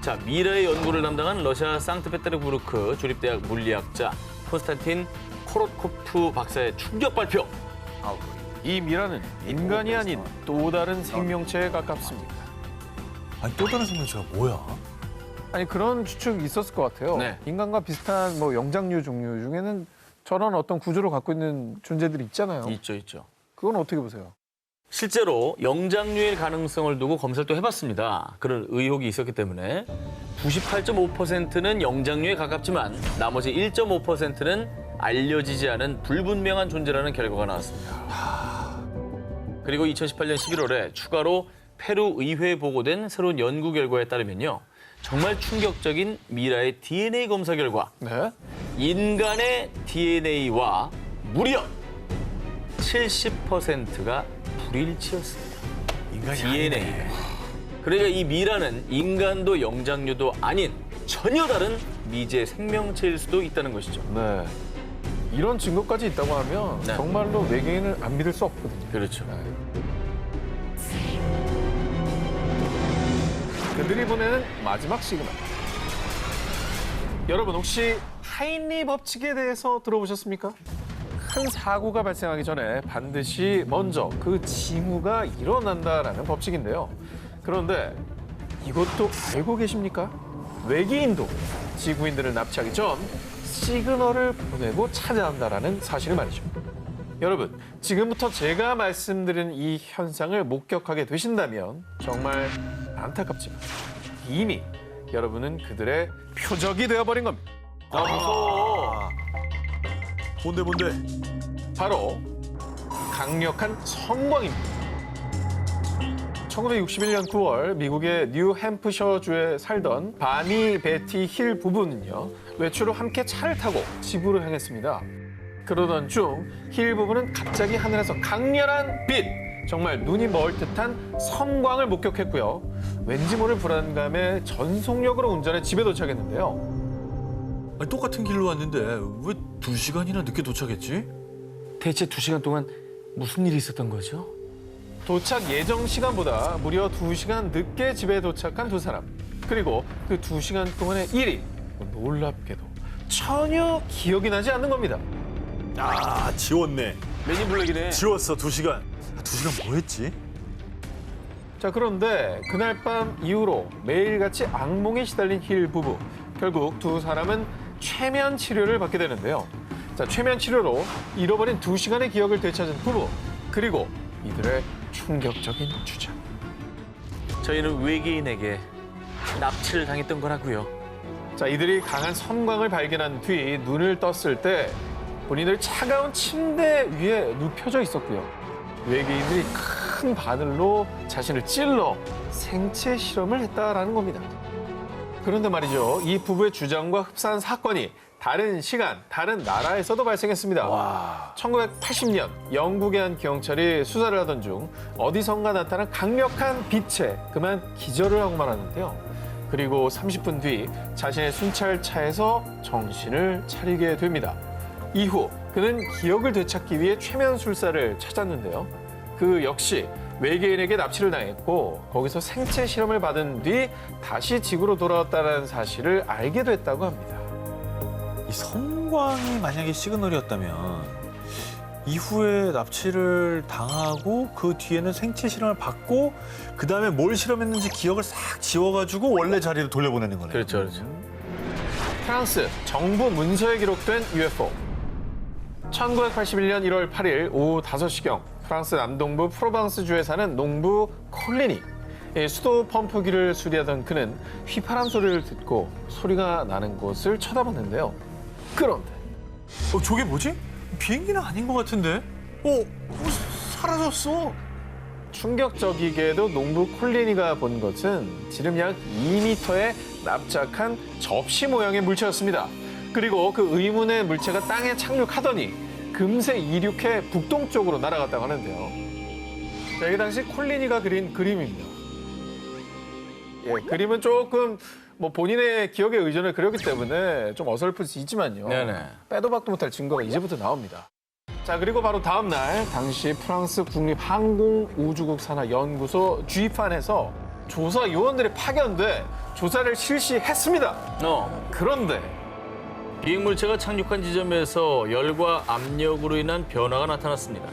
[SPEAKER 1] 자, 미라의 연구를 담당한 러시아 상트페테르부르크 주립대학 물리학자 콘스탄틴 코로코프 박사의 충격 발표.
[SPEAKER 5] 이 미라는 인간이 아닌 또 다른 생명체에 가깝습니다.
[SPEAKER 4] 아니 또 다른 생명체가 뭐야?
[SPEAKER 5] 아니 그런 추측이 있었을 것 같아요.
[SPEAKER 1] 네.
[SPEAKER 5] 인간과 비슷한 뭐 영장류 종류 중에는 저런 어떤 구조를 갖고 있는 존재들이 있잖아요.
[SPEAKER 1] 있죠.
[SPEAKER 5] 그건 어떻게 보세요?
[SPEAKER 1] 실제로 영장류의 가능성을 두고 검사를 또 해봤습니다. 그런 의혹이 있었기 때문에 98.5%는 영장류에 가깝지만 나머지 1.5%는 알려지지 않은 불분명한 존재라는 결과가 나왔습니다. 그리고 2018년 11월에 추가로 페루 의회에 보고된 새로운 연구 결과에 따르면요. 정말 충격적인 미라의 DNA 검사 결과
[SPEAKER 5] 네?
[SPEAKER 1] 인간의 DNA와 무려 70%가 불일치였습니다.
[SPEAKER 4] 인간이
[SPEAKER 1] DNA.
[SPEAKER 4] 아니네.
[SPEAKER 1] 그러니까 이 미라는 인간도 영장류도 아닌 전혀 다른 미제 생명체일 수도 있다는 것이죠.
[SPEAKER 5] 네. 이런 증거까지 있다고 하면
[SPEAKER 1] 네.
[SPEAKER 5] 정말로 외계인을 안 믿을 수 없거든요.
[SPEAKER 1] 그렇죠.
[SPEAKER 5] 그들이 보내는 마지막 시그널. 여러분 혹시 하인리 법칙에 대해서 들어보셨습니까? 큰 사고가 발생하기 전에 반드시 먼저 그 징후가 일어난다라는 법칙인데요. 그런데 이것도 알고 계십니까? 외계인도 지구인들을 납치하기 전 시그널을 보내고 찾아온다라는 사실을 말이죠. 여러분, 지금부터 제가 말씀드린 이 현상을 목격하게 되신다면 정말 안타깝지만 이미 여러분은 그들의 표적이 되어버린 겁니다.
[SPEAKER 4] 뭔데?
[SPEAKER 5] 바로 강력한 섬광입니다. 1961년 9월 미국의 뉴햄프셔주에 살던 바니 베티 힐 부부는요. 외출로 함께 차를 타고 집으로 향했습니다. 그러던 중 힐 부부는 갑자기 하늘에서 강렬한 빛, 정말 눈이 멀 듯한 섬광을 목격했고요. 왠지 모를 불안감에 전속력으로 운전해 집에 도착했는데요.
[SPEAKER 4] 아니, 똑같은 길로 왔는데 왜 2시간이나 늦게 도착했지?
[SPEAKER 1] 대체 2시간 동안 무슨 일이 있었던 거죠?
[SPEAKER 5] 도착 예정 시간보다 무려 2시간 늦게 집에 도착한 두 사람. 그리고 그 2시간 동안의 일이 놀랍게도 전혀 기억이 나지 않는 겁니다.
[SPEAKER 4] 아, 지웠네.
[SPEAKER 1] 맨인 블랙이네.
[SPEAKER 4] 지웠어, 2시간. 2시간 뭐 했지?
[SPEAKER 5] 자, 그런데 그날 밤 이후로 매일같이 악몽에 시달린 힐 부부. 결국 두 사람은 최면 치료를 받게 되는데요. 자, 최면 치료로 잃어버린 2시간의 기억을 되찾은 부부. 그리고 이들의 충격적인 주장.
[SPEAKER 1] 저희는 외계인에게 납치를 당했던 거라고요.
[SPEAKER 5] 자, 이들이 강한 섬광을 발견한 뒤 눈을 떴을 때 본인들 차가운 침대 위에 눕혀져 있었고요. 외계인들이 큰 바늘로 자신을 찔러 생체 실험을 했다라는 겁니다. 그런데 말이죠. 이 부부의 주장과 흡사한 사건이 다른 시간, 다른 나라에서도 발생했습니다. 1980년 영국의 한 경찰이 수사를 하던 중 어디선가 나타난 강력한 빛에 그만 기절을 하고 말았는데요. 그리고 30분 뒤 자신의 순찰차에서 정신을 차리게 됩니다. 이후 그는 기억을 되찾기 위해 최면술사를 찾았는데요. 그 역시 외계인에게 납치를 당했고 거기서 생체 실험을 받은 뒤 다시 지구로 돌아왔다는 사실을 알게 됐다고 합니다.
[SPEAKER 4] 이 섬광이 만약에 시그널이었다면 이후에 납치를 당하고 그 뒤에는 생체 실험을 받고 그다음에 뭘 실험했는지 기억을 싹 지워가지고 원래 자리로 돌려보내는 거네요.
[SPEAKER 1] 그렇죠.
[SPEAKER 5] 프랑스 정부 문서에 기록된 UFO. 1981년 1월 8일 오후 5시경 프랑스 남동부 프로방스주에 사는 농부 콜린이 수도 펌프기를 수리하던 그는 휘파람 소리를 듣고 소리가 나는 곳을 쳐다봤는데요. 그런데
[SPEAKER 4] 저게 뭐지? 비행기는 아닌 것 같은데? 사라졌어.
[SPEAKER 5] 충격적이게도 농부 콜리니가 본 것은 지름 약 2m의 납작한 접시 모양의 물체였습니다. 그리고 그 의문의 물체가 땅에 착륙하더니 금세 이륙해 북동쪽으로 날아갔다고 하는데요. 자, 이게 당시 콜리니가 그린 그림입니다. 예, 그림은 조금 뭐 본인의 기억에 의존을 그렸기 때문에 좀 어설플 수 있지만요.
[SPEAKER 1] 네네.
[SPEAKER 5] 빼도 박도 못할 증거가 이제부터 나옵니다. 자, 그리고 바로 다음 날 당시 프랑스 국립항공우주국산하연구소 GIFAN에서 조사 요원들이 파견돼 조사를 실시했습니다. 그런데
[SPEAKER 1] 비행 물체가 착륙한 지점에서 열과 압력으로 인한 변화가 나타났습니다.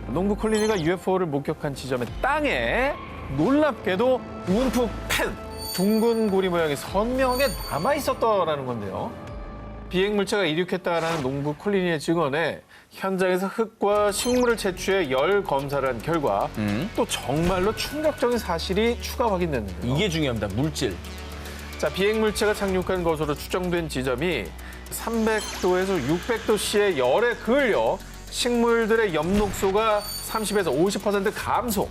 [SPEAKER 5] 농부 콜리니가 UFO를 목격한 지점의 땅에 놀랍게도 움프 펜, 둥근 고리 모양이 선명하게 남아 있었더라는 건데요. 비행 물체가 이륙했다라는 농부 콜리니의 증언에 현장에서 흙과 식물을 채취해 열 검사를 한 결과 또 정말로 충격적인 사실이 추가 확인됐는데요.
[SPEAKER 1] 이게 중요합니다. 물질.
[SPEAKER 5] 자, 비행 물체가 착륙한 것으로 추정된 지점이 300도에서 600도씨의 열에 그을려 식물들의 엽록소가 30에서 50% 감소.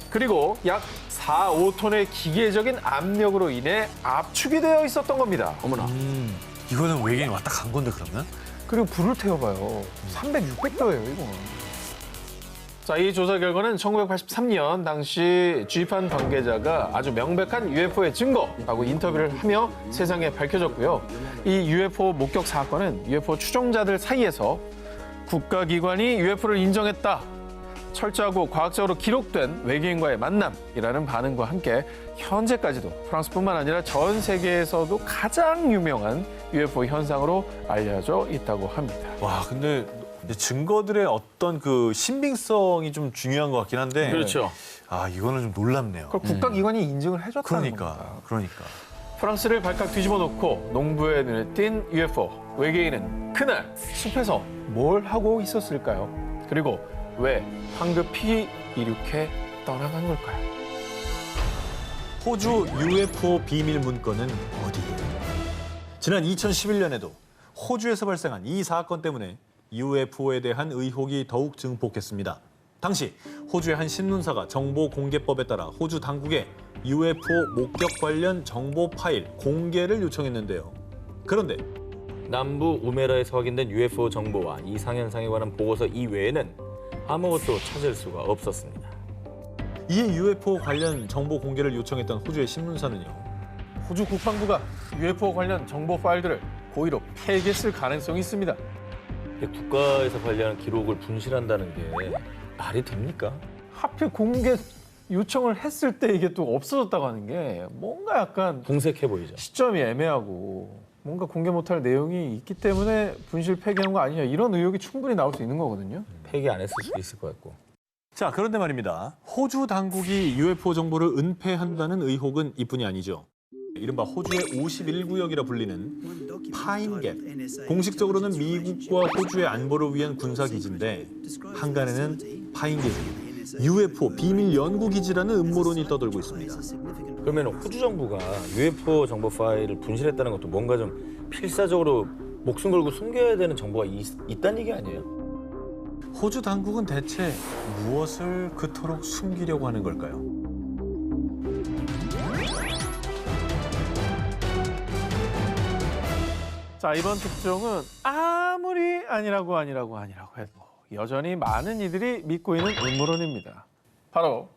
[SPEAKER 5] 그리고 약 4, 5톤의 기계적인 압력으로 인해 압축이 되어 있었던 겁니다.
[SPEAKER 1] 어머나.
[SPEAKER 3] 이거는 외계인 왔다 간 건데 그러면?
[SPEAKER 5] 그리고 불을 태워봐요. 300, 600도예요, 이거. 자, 이 조사 결과는 1983년 당시 GIFAN 관계자가 아주 명백한 UFO의 증거라고 인터뷰를 하며 세상에 밝혀졌고요. 이 UFO 목격 사건은 UFO 추종자들 사이에서 국가기관이 UFO를 인정했다. 철저하고 과학적으로 기록된 외계인과의 만남이라는 반응과 함께 현재까지도 프랑스뿐만 아니라 전 세계에서도 가장 유명한 UFO 현상으로 알려져 있다고 합니다.
[SPEAKER 4] 와, 근데 증거들의 어떤 그 신빙성이 좀 중요한 것 같긴 한데.
[SPEAKER 1] 그렇죠.
[SPEAKER 4] 아, 이거는 좀 놀랍네요.
[SPEAKER 5] 그걸 국가기관이 인증을 해줬다는 겁니다.
[SPEAKER 4] 그러니까.
[SPEAKER 5] 프랑스를 발칵 뒤집어 놓고 농부의 눈에 띈 UFO. 외계인은 그날 숲에서 뭘 하고 있었을까요? 그리고 왜 황급히 이륙해 떠나간 걸까요?
[SPEAKER 4] 호주 UFO 비밀 문건은 어디에? 지난 2011년에도 호주에서 발생한 이 사건 때문에 UFO에 대한 의혹이 더욱 증폭했습니다. 당시 호주의 한 신문사가 정보공개법에 따라 호주 당국에 UFO 목격 관련 정보 파일 공개를 요청했는데요. 그런데
[SPEAKER 1] 남부 우메라에서 확인된 UFO 정보와 이상현상에 관한 보고서 이외에는 아무것도 찾을 수가 없었습니다.
[SPEAKER 4] 이에 UFO 관련 정보 공개를 요청했던 호주의 신문사는요.
[SPEAKER 5] 호주 국방부가 UFO 관련 정보 파일들을 고의로 폐기했을 가능성이 있습니다.
[SPEAKER 1] 국가에서 관리하는 기록을 분실한다는 게 말이 됩니까?
[SPEAKER 5] 하필 공개 요청을 했을 때 이게 또 없어졌다고 하는 게 뭔가 약간
[SPEAKER 1] 궁색해 보이죠.
[SPEAKER 5] 시점이 애매하고 뭔가 공개 못할 내용이 있기 때문에 분실 폐기한 거 아니냐 이런 의혹이 충분히 나올 수 있는 거거든요.
[SPEAKER 1] 폐기 안 했을 수도 있을 것 같고.
[SPEAKER 4] 자, 그런데 말입니다. 호주 당국이 UFO 정보를 은폐한다는 의혹은 이뿐이 아니죠. 이른바 호주의 51구역이라 불리는 파인갭. 공식적으로는 미국과 호주의 안보를 위한 군사기지인데 한간에는 파인갭이 UFO 비밀 연구기지라는 음모론이 떠돌고 있습니다.
[SPEAKER 1] 그러면 호주 정부가 UFO 정보 파일을 분실했다는 것도 뭔가 좀 필사적으로 목숨 걸고 숨겨야 되는 정보가 있다는 얘기 아니에요?
[SPEAKER 4] 호주 당국은 대체 무엇을 그토록 숨기려고 하는 걸까요?
[SPEAKER 5] 자, 이번 특종은 아무리 아니라고 해도 여전히 많은 이들이 믿고 있는 음모론입니다. 바로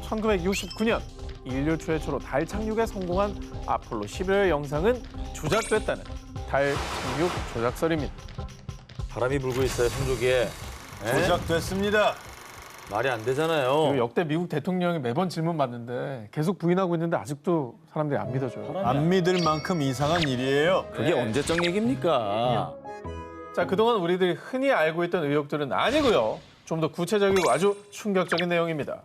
[SPEAKER 5] 1969년 인류 최초로 달 착륙에 성공한 아폴로 11호 영상은 조작됐다는 달 착륙 조작설입니다.
[SPEAKER 1] 바람이 불고 있어요, 성조기에.
[SPEAKER 4] 조작됐습니다.
[SPEAKER 1] 말이 안
[SPEAKER 5] 그리고
[SPEAKER 1] 되잖아요.
[SPEAKER 5] 역대 미국 대통령이 매번 질문 받는데 계속 부인하고 있는데 아직도 사람들이 안 믿어줘요.
[SPEAKER 4] 안 믿을 만큼 이상한 일이에요.
[SPEAKER 1] 그게 언제적 얘기입니까?
[SPEAKER 5] 자, 그동안 우리들이 흔히 알고 있던 의혹들은 아니고요. 좀 더 구체적이고 아주 충격적인 내용입니다.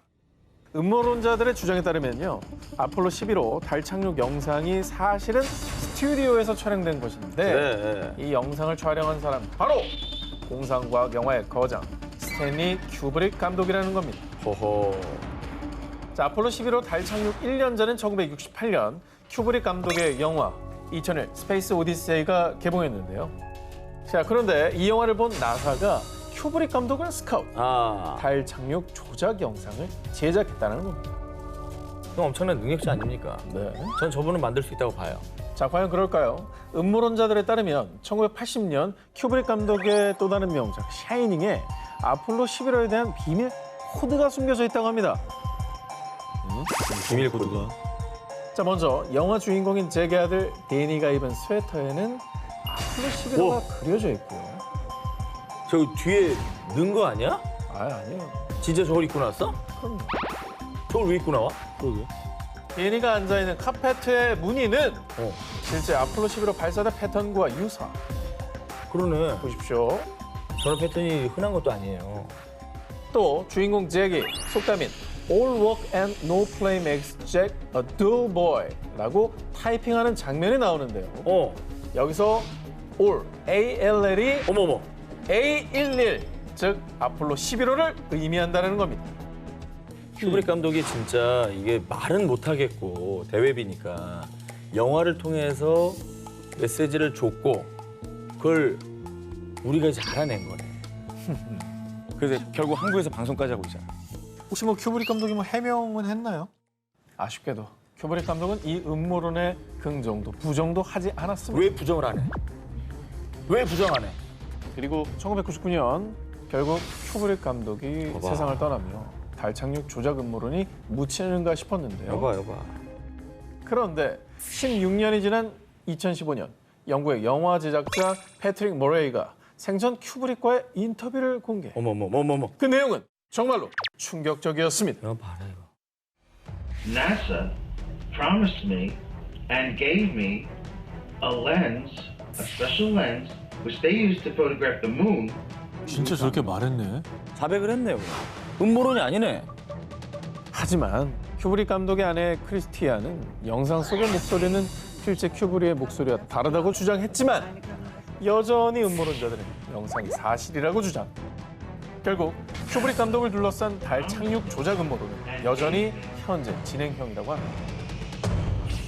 [SPEAKER 5] 음모론자들의 주장에 따르면요. 아폴로 11호 달 착륙 영상이 사실은 스튜디오에서 촬영된 것인데
[SPEAKER 1] 그래.
[SPEAKER 5] 이 영상을 촬영한 사람 바로 공상과학 영화의 거장 스탠리 큐브릭 감독이라는 겁니다.
[SPEAKER 1] 호호.
[SPEAKER 5] 자, 아폴로 11호 달 착륙 1년 전인 1968년 큐브릭 감독의 영화 2001 스페이스 오디세이가 개봉했는데요. 자, 그런데 이 영화를 본 나사가 큐브릭 감독을 스카우트. 달 착륙 조작 영상을 제작했다는 겁니다.
[SPEAKER 1] 그럼 엄청난 능력자 아닙니까?
[SPEAKER 5] 네.
[SPEAKER 1] 전 저분은 만들 수 있다고 봐요.
[SPEAKER 5] 자, 과연 그럴까요? 음모론자들에 따르면 1980년 큐브릭 감독의 또 다른 명작 샤이닝에 아폴로 11호에 대한 비밀 코드가 숨겨져 있다고 합니다.
[SPEAKER 1] 비밀 코드가.
[SPEAKER 5] 자, 먼저 영화 주인공인 잭의 아들 데니가 입은 스웨터에는 아폴로 11호가 그려져 있고요.
[SPEAKER 1] 저 뒤에 넣은 거 아니야?
[SPEAKER 5] 아니에요.
[SPEAKER 1] 진짜 저걸 입고 나왔어?
[SPEAKER 5] 그럼
[SPEAKER 1] 저걸 왜 입고 나와? 그러게.
[SPEAKER 5] 데니가 앉아있는 카페트의 무늬는 실제 아폴로 11호 발사대 패턴과 유사.
[SPEAKER 1] 그러네.
[SPEAKER 5] 보십시오.
[SPEAKER 1] 저런 패턴이 흔한 것도 아니에요.
[SPEAKER 5] 또 주인공 잭이 속담인 All work and no play makes Jack a dull boy라고 타이핑하는 장면이 나오는데요. 여기서 All, ALL이
[SPEAKER 1] 어머머.
[SPEAKER 5] A11, 즉 아폴로 11호를 의미한다는 겁니다.
[SPEAKER 1] 큐브릭 감독이 진짜 이게 말은 못하겠고 대회비니까 영화를 통해서 메시지를 줬고 그걸 우리가 이제 알아낸 거네. 그래서 결국 한국에서 방송까지 하고 있잖아.
[SPEAKER 3] 혹시 뭐 큐브릭 감독이 뭐 해명은 했나요?
[SPEAKER 5] 아쉽게도 큐브릭 감독은 이 음모론에 긍정도 부정도 하지 않았습니다.
[SPEAKER 1] 왜 부정을 안 해? 왜 부정 안 해?
[SPEAKER 5] 그리고 1999년 결국 큐브릭 감독이 세상을 떠나며 달 착륙 조작 음모론이 묻히는가 싶었는데요.
[SPEAKER 1] 여봐.
[SPEAKER 5] 그런데 16년이 지난 2015년 영국의 영화 제작자 패트릭 모레이가 생전 큐브릭과의 인터뷰를 공개.
[SPEAKER 1] 어머머머머머.
[SPEAKER 5] 그 내용은 정말로 충격적이었습니다.
[SPEAKER 1] 이거 봐라 이거.
[SPEAKER 9] NASA promised me and gave me a lens, a special lens, which they used to photograph the moon.
[SPEAKER 3] 진짜 저렇게 말했네.
[SPEAKER 1] 자백을 했네요. 그냥. 음모론이 아니네.
[SPEAKER 5] 하지만 큐브릭 감독의 아내 크리스티아는 영상 속의 목소리는 실제 큐브릭의 목소리와 다르다고 주장했지만 여전히 음모론자들은 영상이 사실이라고 주장. 결국 큐브릭 감독을 둘러싼 달 착륙 조작 음모론은 여전히 현재 진행형이라고 합니다.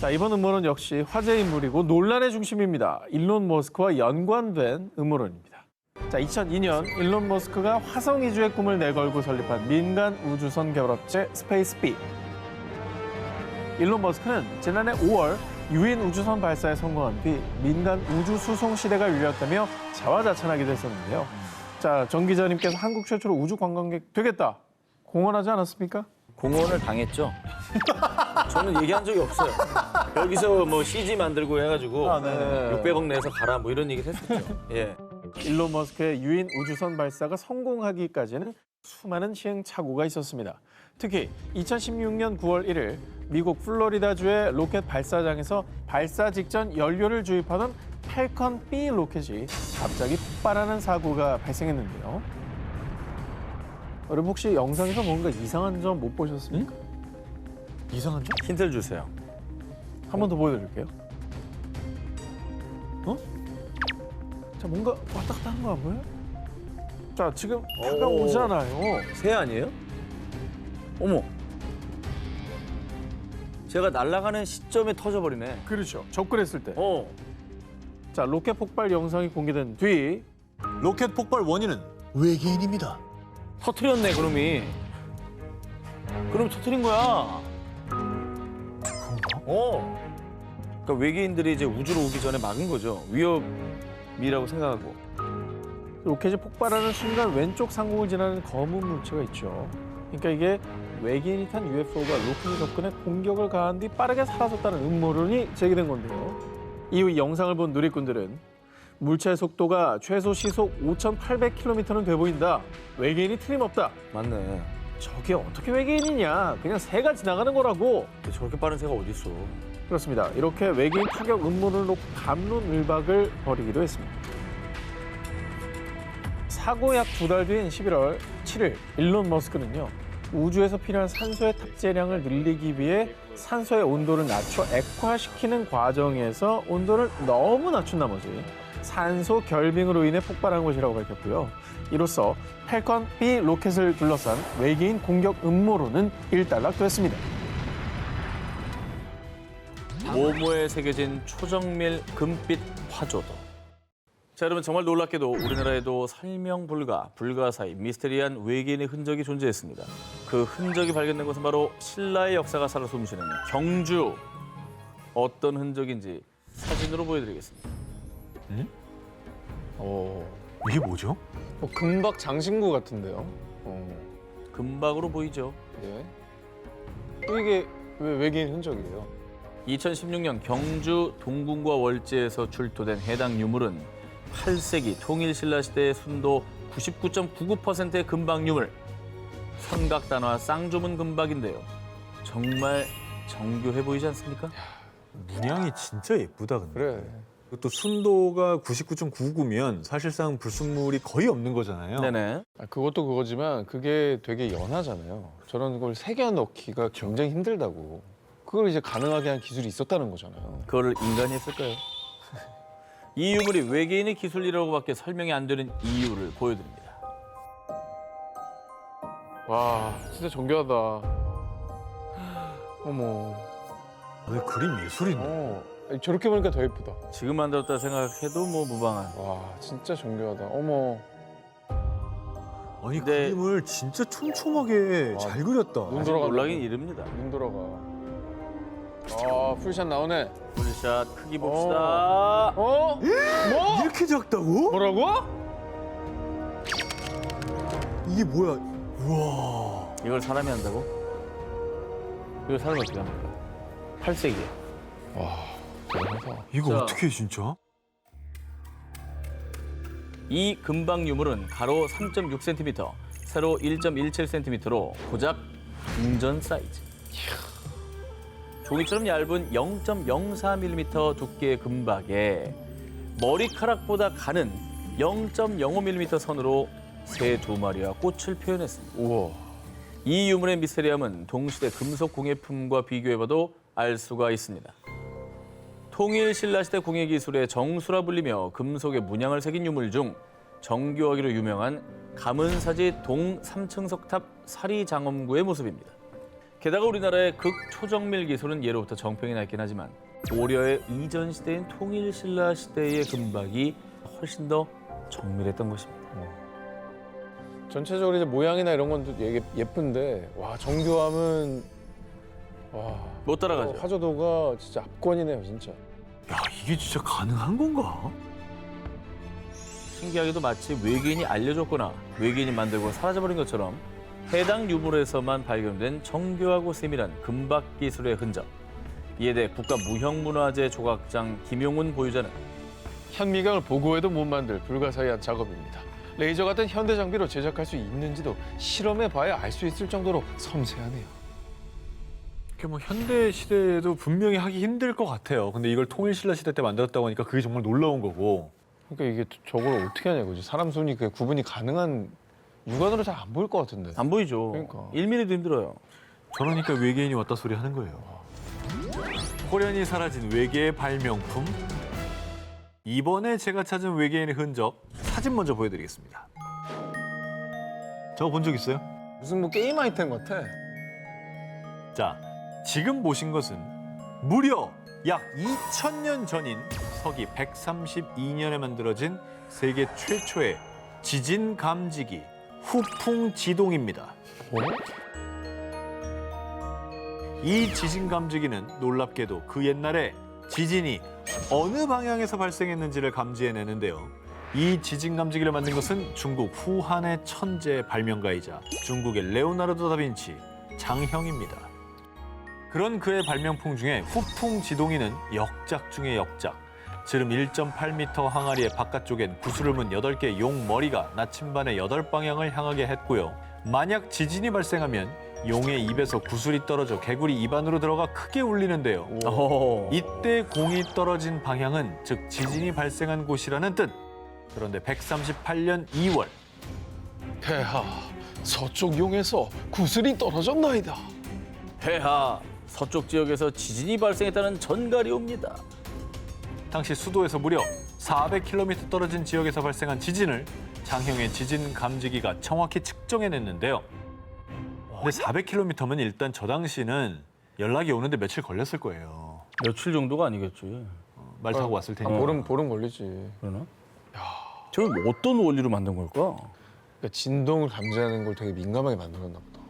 [SPEAKER 5] 자, 이번 음모론 역시 화제 인물이고 논란의 중심입니다. 일론 머스크와 연관된 음모론입니다. 자, 2002년 일론 머스크가 화성 이주의 꿈을 내걸고 설립한 민간 우주선 개발업체 스페이스비. 일론 머스크는 지난해 5월 유인 우주선 발사에 성공한 뒤 민간 우주 수송 시대가 열렸다며 자화자찬하기도 했었는데요. 자, 정 기자님께서 한국 최초로 우주 관광객 되겠다 공언하지 않았습니까?
[SPEAKER 1] 공언을 당했죠. 저는 얘기한 적이 없어요. 여기서 뭐 CG 만들고 해가지고 600억 내서 가라 뭐 이런 얘기를 했었죠. 예.
[SPEAKER 5] 일론 머스크의 유인 우주선 발사가 성공하기까지는 수많은 시행착오가 있었습니다. 특히 2016년 9월 1일 미국 플로리다주의 로켓 발사장에서 발사 직전 연료를 주입하던 팰컨 B 로켓이 갑자기 폭발하는 사고가 발생했는데요. 여러분 혹시 영상에서 뭔가 이상한 점 못 보셨습니까?
[SPEAKER 3] 이상한 점?
[SPEAKER 1] 힌트를 주세요.
[SPEAKER 5] 한 번 더 보여드릴게요. 자, 뭔가 왔다 갔다 하는 거 안 보여요? 자, 지금 다가오잖아요.
[SPEAKER 1] 새 아니에요? 어머. 제가 날아가는 시점에 터져버리네.
[SPEAKER 5] 그렇죠. 접근했을 때.
[SPEAKER 1] 어.
[SPEAKER 5] 자, 로켓 폭발 영상이 공개된 뒤
[SPEAKER 3] 로켓 폭발 원인은 외계인입니다.
[SPEAKER 1] 터트렸네 그놈이. 그럼 터트린 거야. 그러니까 외계인들이 이제 우주로 오기 전에 막은 거죠. 위협이라고 생각하고.
[SPEAKER 5] 로켓이 폭발하는 순간 왼쪽 상공을 지나는 검은 물체가 있죠. 그러니까 이게 외계인이 탄 UFO가 로켓에 접근해 공격을 가한 뒤 빠르게 사라졌다는 음모론이 제기된 건데요. 이후 영상을 본 누리꾼들은 물체의 속도가 최소 시속 5,800km는 돼 보인다. 외계인이 틀림없다.
[SPEAKER 1] 맞네.
[SPEAKER 5] 저게 어떻게 외계인이냐. 그냥 새가 지나가는 거라고.
[SPEAKER 1] 저렇게 빠른 새가 어디 있어?
[SPEAKER 5] 그렇습니다. 이렇게 외계인 타격 음모론을 놓고 갑론을박을 벌이기도 했습니다. 사고 약 2달 뒤인 11월 7일 일론 머스크는요. 우주에서 필요한 산소의 탑재량을 늘리기 위해 산소의 온도를 낮춰 액화시키는 과정에서 온도를 너무 낮춘 나머지 산소 결빙으로 인해 폭발한 것이라고 밝혔고요. 이로써 팰컨 B 로켓을 둘러싼 외계인 공격 음모론은 일단락됐습니다.
[SPEAKER 1] 모모에 새겨진 초정밀 금빛 화조도. 자, 여러분 정말 놀랍게도 우리나라에도 설명 불가사의 미스테리한 외계인의 흔적이 존재했습니다. 그 흔적이 발견된 곳은 바로 신라의 역사가 살아 숨쉬는 경주. 어떤 흔적인지 사진으로 보여드리겠습니다.
[SPEAKER 3] 이게 뭐죠?
[SPEAKER 5] 금박 장신구 같은데요.
[SPEAKER 1] 금박으로 보이죠?
[SPEAKER 5] 네. 또 이게 왜 외계인 흔적이에요?
[SPEAKER 1] 2016년 경주 동궁과 월제에서 출토된 해당 유물은 8세기 통일신라 시대의 순도 99.99%의 금박 유물, 삼각단화 쌍조문 금박인데요. 정말 정교해 보이지 않습니까?
[SPEAKER 3] 문양이 진짜 예쁘다 근데.
[SPEAKER 5] 그래.
[SPEAKER 3] 또 순도가 99.99면 사실상 불순물이 거의 없는 거잖아요.
[SPEAKER 1] 네네.
[SPEAKER 5] 그것도 그거지만 그게 되게 연하잖아요. 저런 걸 새겨 넣기가 굉장히 힘들다고. 그걸 이제 가능하게 한 기술이 있었다는 거잖아요.
[SPEAKER 1] 그걸 인간이 했을까요? 이 유물이 외계인의 기술이라고밖에 설명이 안 되는 이유를 보여드립니다.
[SPEAKER 5] 와, 진짜 정교하다. 어머.
[SPEAKER 3] 왜 그림 예술이네.
[SPEAKER 5] 저렇게 보니까 더 예쁘다.
[SPEAKER 1] 지금 만들었다 생각해도 뭐 무방한.
[SPEAKER 5] 와, 진짜 정교하다. 어머.
[SPEAKER 3] 아니
[SPEAKER 1] 네.
[SPEAKER 3] 그림을 진짜 촘촘하게 잘 그렸다.
[SPEAKER 5] 눈 돌아간다.
[SPEAKER 1] 놀라긴 이릅니다.
[SPEAKER 5] 눈 돌아가. 아, 풀샷 나오네.
[SPEAKER 1] 풀샷 크기 봅시다.
[SPEAKER 5] 뭐?
[SPEAKER 3] 이렇게 작다고?
[SPEAKER 5] 뭐라고?
[SPEAKER 3] 이게 뭐야? 우와.
[SPEAKER 1] 이걸 사람이 한다고? 이걸 사람이 어떻게 합니까? 8세기에.
[SPEAKER 3] 이거
[SPEAKER 1] 자.
[SPEAKER 3] 어떻게 해, 진짜?
[SPEAKER 1] 이 금박 유물은 가로 3.6cm, 세로 1.17cm로 고작 궁전 사이즈. 종이처럼 얇은 0.04mm 두께의 금박에 머리카락보다 가는 0.05mm 선으로 새 2마리와 꽃을 표현했습니다.
[SPEAKER 5] 우와.
[SPEAKER 1] 이 유물의 미스테리함은 동시대 금속 공예품과 비교해봐도 알 수가 있습니다. 통일 신라시대 공예 기술의 정수라 불리며 금속의 문양을 새긴 유물 중 정교하기로 유명한 가문사지 동 3층 석탑 사리장엄구의 모습입니다. 게다가 우리나라의 극초정밀 기술은 예로부터 정평이 나 있긴 하지만 고려의 이전 시대인 통일 신라 시대의 금박이 훨씬 더 정밀했던 것입니다.
[SPEAKER 5] 전체적으로 이제 모양이나 이런 건 되게 예쁜데 와, 정교함은 와.
[SPEAKER 1] 못 따라가죠.
[SPEAKER 5] 화조도가 진짜 압권이네요, 진짜.
[SPEAKER 3] 야, 이게 진짜 가능한 건가?
[SPEAKER 1] 신기하게도 마치 외계인이 알려줬거나 외계인이 만들고 사라져버린 것처럼 해당 유물에서만 발견된 정교하고 세밀한 금박 기술의 흔적. 이에 대해 국가무형문화재 조각장 김용훈 보유자는
[SPEAKER 5] 현미경을 보고해도 못 만들 불가사의한 작업입니다. 레이저 같은 현대 장비로 제작할 수 있는지도 실험해 봐야 알 수 있을 정도로 섬세하네요.
[SPEAKER 3] 이렇게 뭐 현대 시대에도 분명히 하기 힘들 것 같아요. 근데 이걸 통일신라 시대 때 만들었다고 하니까 그게 정말 놀라운 거고.
[SPEAKER 5] 그러니까 이게 저걸 어떻게 하냐 이거지. 사람 손이 그 구분이 가능한 육안으로 잘 안 보일 것 같은데.
[SPEAKER 1] 안 보이죠.
[SPEAKER 5] 그러니까.
[SPEAKER 1] 1mm도 힘들어요.
[SPEAKER 3] 저러니까 외계인이 왔다 소리 하는 거예요. 호련히 사라진 외계의 발명품. 이번에 제가 찾은 외계인의 흔적 사진 먼저 보여드리겠습니다. 저거 본 적 있어요?
[SPEAKER 5] 무슨 뭐 게임 아이템 같아.
[SPEAKER 3] 자, 지금 보신 것은 무려 약 2000년 전인 서기 132년에 만들어진 세계 최초의 지진 감지기 후풍 지동입니다. 이 지진 감지기는 놀랍게도 그 옛날에 지진이 어느 방향에서 발생했는지를 감지해내는데요. 이 지진 감지기를 만든 것은 중국 후한의 천재 발명가이자 중국의 레오나르도 다빈치 장형입니다. 그런 그의 발명품 중에 후풍 지동이는 역작 중의 역작. 지름 1.8m 항아리의 바깥쪽엔 구슬을 문 8개의 용 머리가 나침반의 8방향을 향하게 했고요. 만약 지진이 발생하면 용의 입에서 구슬이 떨어져 개구리 입 안으로 들어가 크게 울리는데요. 이때 공이 떨어진 방향은 즉 지진이 발생한 곳이라는 뜻. 그런데 138년 2월
[SPEAKER 5] 폐하, 서쪽 용에서 구슬이 떨어졌나이다.
[SPEAKER 1] 폐하, 서쪽 지역에서 지진이 발생했다는 전갈이 옵니다.
[SPEAKER 3] 당시 수도에서 무려 400km 떨어진 지역에서 발생한 지진을 장형의 지진 감지기가 정확히 측정해냈는데요. 근데 400km면 일단 저 당시는 연락이 오는데 며칠 걸렸을 거예요.
[SPEAKER 1] 며칠 정도가 아니겠지.
[SPEAKER 3] 말 타고 왔을 테니까.
[SPEAKER 5] 보름 걸리지.
[SPEAKER 1] 그러나?
[SPEAKER 5] 야,
[SPEAKER 1] 저건 어떤 원리로 만든 걸까?
[SPEAKER 5] 그러니까 진동을 감지하는 걸 되게 민감하게 만들었나 보다.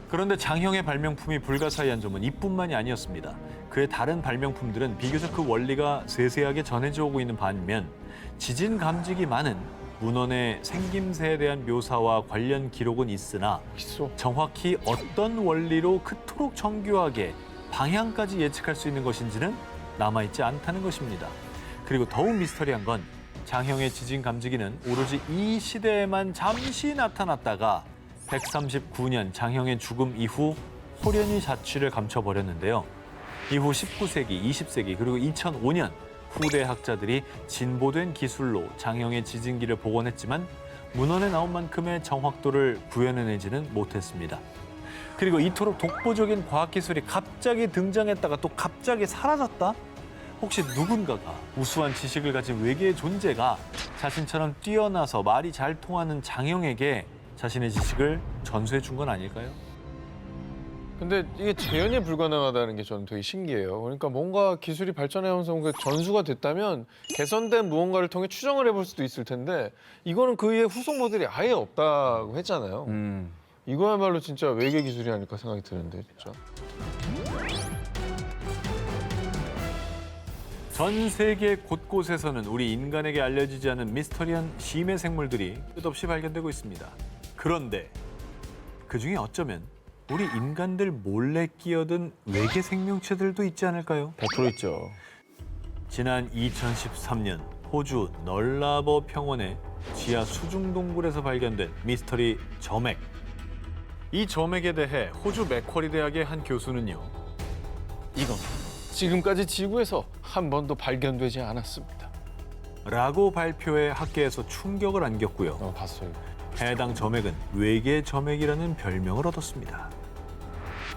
[SPEAKER 3] 그런데 장형의 발명품이 불가사의한 점은 이뿐만이 아니었습니다. 그의 다른 발명품들은 비교적 그 원리가 세세하게 전해져 오고 있는 반면 지진 감지기 많은 문헌의 생김새에 대한 묘사와 관련 기록은 있으나
[SPEAKER 5] 있어.
[SPEAKER 3] 정확히 어떤 원리로 그토록 정교하게 방향까지 예측할 수 있는 것인지는 남아있지 않다는 것입니다. 그리고 더욱 미스터리한 건 장형의 지진 감지기는 오로지 이 시대에만 잠시 나타났다가 139년 장형의 죽음 이후 호련히 자취를 감춰버렸는데요. 이후 19세기, 20세기 그리고 2005년 후대 학자들이 진보된 기술로 장형의 지진기를 복원했지만 문헌에 나온 만큼의 정확도를 구현해내지는 못했습니다. 그리고 이토록 독보적인 과학기술이 갑자기 등장했다가 또 갑자기 사라졌다? 혹시 누군가가 우수한 지식을 가진 외계의 존재가 자신처럼 뛰어나서 말이 잘 통하는 장형에게 자신의 지식을 전수해 준 건 아닐까요?
[SPEAKER 5] 근데 이게 재현이 불가능하다는 게 저는 되게 신기해요. 그러니까 뭔가 기술이 발전해오면서 뭔가 전수가 됐다면 개선된 무언가를 통해 추정을 해볼 수도 있을 텐데 이거는 그의 후속 모델이 아예 없다고 했잖아요. 이거야말로 진짜 외계 기술이 아닐까 생각이 드는데 진짜.
[SPEAKER 3] 전 세계 곳곳에서는 우리 인간에게 알려지지 않은 미스터리한 심해 생물들이 끝없이 발견되고 있습니다. 그런데 그중에 어쩌면 우리 인간들 몰래 끼어든 외계 생명체들도 있지 않을까요?
[SPEAKER 1] 100% 있죠.
[SPEAKER 3] 지난 2013년 호주 널라버 평원의 지하 수중 동굴에서 발견된 미스터리 점액. 이 점액에 대해 호주 맥쿼리 대학의 한 교수는요.
[SPEAKER 5] 지금까지 지구에서 한 번도 발견되지 않았습니다.
[SPEAKER 3] 라고 발표해 학계에서 충격을 안겼고요.
[SPEAKER 5] 봤어요.
[SPEAKER 3] 해당 점액은 외계 점액이라는 별명을 얻었습니다.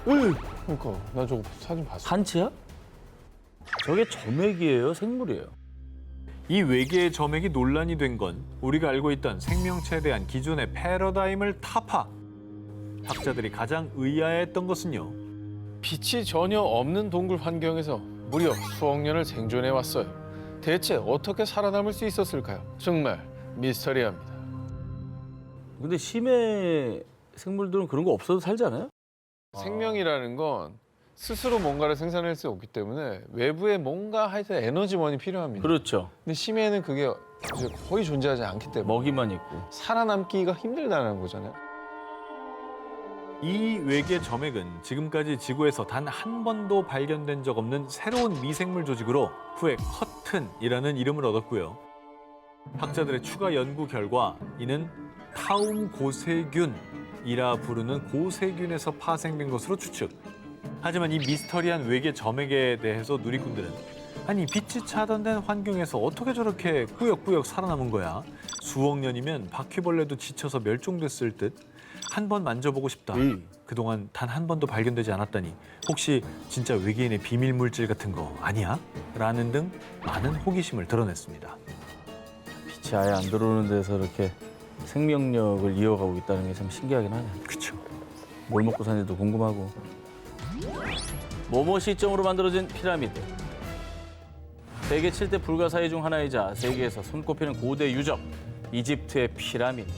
[SPEAKER 5] 그러니까 나 저거 사진 봤어.
[SPEAKER 1] 한치야? 저게 점액이에요, 생물이에요?
[SPEAKER 3] 이 외계의 점액이 논란이 된 건 우리가 알고 있던 생명체에 대한 기존의 패러다임을 타파. 학자들이 가장 의아해했던 것은요.
[SPEAKER 5] 빛이 전혀 없는 동굴 환경에서 무려 수억 년을 생존해 왔어요. 대체 어떻게 살아남을 수 있었을까요? 정말 미스터리합니다.
[SPEAKER 1] 근데 심해 생물들은 그런 거 없어도 살지 않아요?
[SPEAKER 5] 생명이라는 건 스스로 뭔가를 생산할 수 없기 때문에 외부에 뭔가 하여튼 에너지원이 필요합니다.
[SPEAKER 1] 그렇죠.
[SPEAKER 5] 근데 심해는 그게 이제 거의 존재하지 않기 때문에
[SPEAKER 1] 먹이만 있고.
[SPEAKER 5] 살아남기가 힘들다는 거잖아요.
[SPEAKER 3] 이 외계 점액은 지금까지 지구에서 단 한 번도 발견된 적 없는 새로운 미생물 조직으로 후에 커튼이라는 이름을 얻었고요. 학자들의 추가 연구 결과 이는 타움 고세균이라 부르는 고세균에서 파생된 것으로 추측. 하지만 이 미스터리한 외계 점액에 대해서 누리꾼들은 아니 빛이 차단된 환경에서 어떻게 저렇게 꾸역꾸역 살아남은 거야? 수억 년이면 바퀴벌레도 지쳐서 멸종됐을 듯. 한 번 만져보고 싶다. 그동안 단 한 번도 발견되지 않았다니 혹시 진짜 외계인의 비밀 물질 같은 거 아니야? 라는 등 많은 호기심을 드러냈습니다.
[SPEAKER 1] 빛이 아예 안 들어오는 데서 이렇게 생명력을 이어가고 있다는 게 참 신기하긴 하네.
[SPEAKER 3] 그렇죠.
[SPEAKER 1] 뭘 먹고 사는지도 궁금하고. 모모 시점으로 만들어진 피라미드. 세계 7대 불가사의 중 하나이자 세계에서 손꼽히는 고대 유적, 이집트의 피라미드.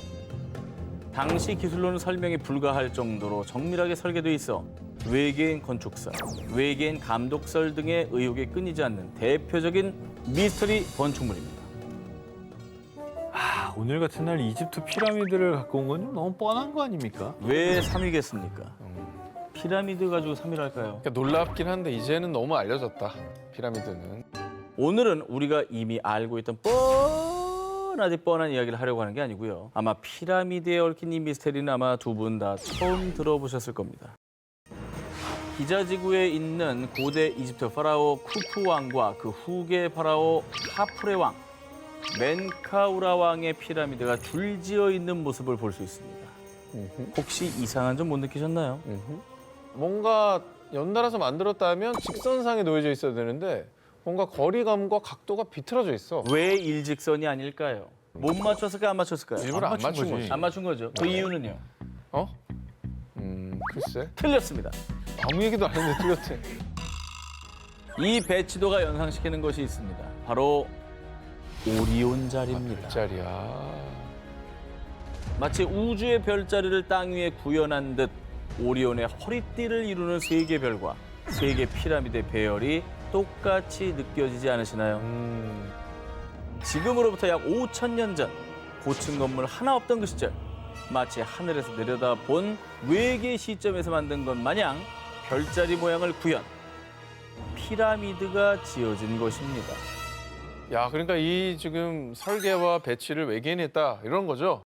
[SPEAKER 1] 당시 기술로는 설명이 불가할 정도로 정밀하게 설계돼 있어 외계인 건축사, 외계인 감독설 등의 의혹이 끊이지 않는 대표적인 미스터리 건축물입니다.
[SPEAKER 3] 오늘 같은 날 이집트 피라미드를 갖고 온 건 좀 너무 뻔한 거 아닙니까?
[SPEAKER 1] 왜 3위겠습니까? 피라미드 가지고 3위를 할까요?
[SPEAKER 5] 그러니까 놀랍긴 한데 이제는 너무 알려졌다. 피라미드는.
[SPEAKER 1] 오늘은 우리가 이미 알고 있던 뻔한 이야기를 하려고 하는 게 아니고요. 아마 피라미드에 얽힌 이 미스테리는 아마 두 분 다 처음 들어보셨을 겁니다. 기자지구에 있는 고대 이집트 파라오 쿠푸 왕과 그 후계 파라오 하프레 왕, 멘카우라 왕의 피라미드가 줄지어 있는 모습을 볼 수 있습니다. 혹시 이상한 점 못 느끼셨나요?
[SPEAKER 5] 뭔가 연달아서 만들었다면 직선상에 놓여져 있어야 되는데 뭔가 거리감과 각도가 비틀어져 있어.
[SPEAKER 1] 왜 일직선이 아닐까요? 못 맞췄을까요? 안 맞췄을까요?
[SPEAKER 5] 일부러 안 맞춘 거지.
[SPEAKER 1] 안 맞춘 거죠. 그 이유는요?
[SPEAKER 5] 글쎄.
[SPEAKER 1] 틀렸습니다.
[SPEAKER 5] 아무 얘기도 안 했는데 틀렸대.
[SPEAKER 1] 이 배치도가 연상시키는 것이 있습니다. 바로 오리온 자리입니다.
[SPEAKER 5] 별자리야.
[SPEAKER 1] 마치 우주의 별자리를 땅 위에 구현한 듯 오리온의 허리띠를 이루는 세 개 별과 세 개 피라미드의 배열이 똑같이 느껴지지 않으시나요? 지금으로부터 약 5,000년 전 고층 건물 하나 없던 그 시절 마치 하늘에서 내려다본 외계 시점에서 만든 것 마냥 별자리 모양을 구현 피라미드가 지어진 것입니다.
[SPEAKER 5] 야, 그러니까 이 지금 설계와 배치를 외계인이 했다 이런 거죠?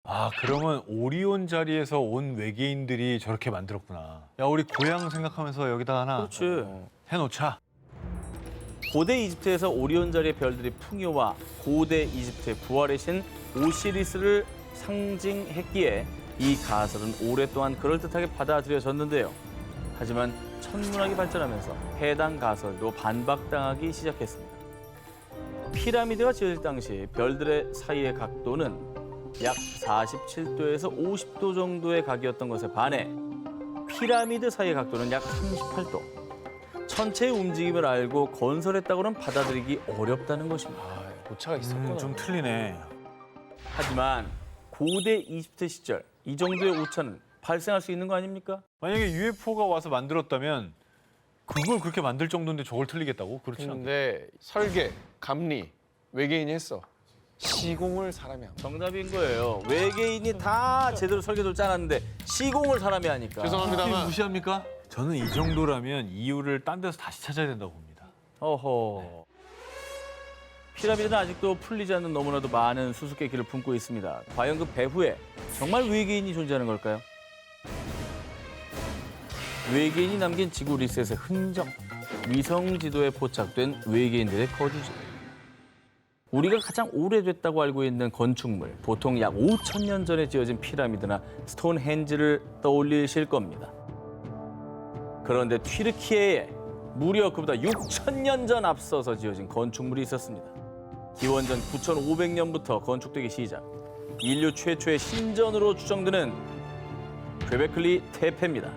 [SPEAKER 3] 아, 그러면 오리온 자리에서 온 외계인들이 저렇게 만들었구나. 야, 우리 고향 생각하면서 여기다 하나
[SPEAKER 1] 그렇지.
[SPEAKER 3] 해놓자.
[SPEAKER 1] 고대 이집트에서 오리온 자리의 별들이 풍요와 고대 이집트의 부활의 신 오시리스를 상징했기에 이 가설은 오랫동안 그럴듯하게 받아들여졌는데요. 하지만 천문학이 발전하면서 해당 가설도 반박당하기 시작했습니다. 피라미드가 지어질 당시 별들의 사이의 각도는 약 47도에서 50도 정도의 각이었던 것에 반해 피라미드 사이의 각도는 약 38도. 천체의 움직임을 알고 건설했다고는 받아들이기 어렵다는 것입니다.
[SPEAKER 5] 아, 오차가 있었구나.
[SPEAKER 3] 좀 틀리네.
[SPEAKER 1] 하지만 고대 이집트 시절 이 정도의 오차는 발생할 수 있는 거 아닙니까?
[SPEAKER 3] 만약에 UFO가 와서 만들었다면 그걸 그렇게 만들 정도인데 저걸 틀리겠다고? 그렇지 않겠
[SPEAKER 5] 근데 설계, 감리 외계인이 했어. 시공을 사람이 한 거야.
[SPEAKER 1] 정답인 거예요. 외계인이 다 제대로 설계도를 짜놨는데 시공을 사람이 하니까.
[SPEAKER 5] 죄송합니다만
[SPEAKER 3] 무시합니까? 저는 이 정도라면 이유를 딴 데서 다시 찾아야 된다고 봅니다.
[SPEAKER 1] 어허. 피라미드는 아직도 풀리지 않는 너무나도 많은 수수께끼를 품고 있습니다. 과연 그 배후에 정말 외계인이 존재하는 걸까요? 외계인이 남긴 지구 리셋의 흔적, 위성 지도에 포착된 외계인들의 거주지. 우리가 가장 오래됐다고 알고 있는 건축물, 보통 약 5,000년 전에 지어진 피라미드나 스톤헨지를 떠올리실 겁니다. 그런데 튀르키예에 무려 그보다 6,000년 전 앞서서 지어진 건축물이 있었습니다. 기원전 9,500년부터 건축되기 시작. 인류 최초의 신전으로 추정되는 göbekli tepe입니다.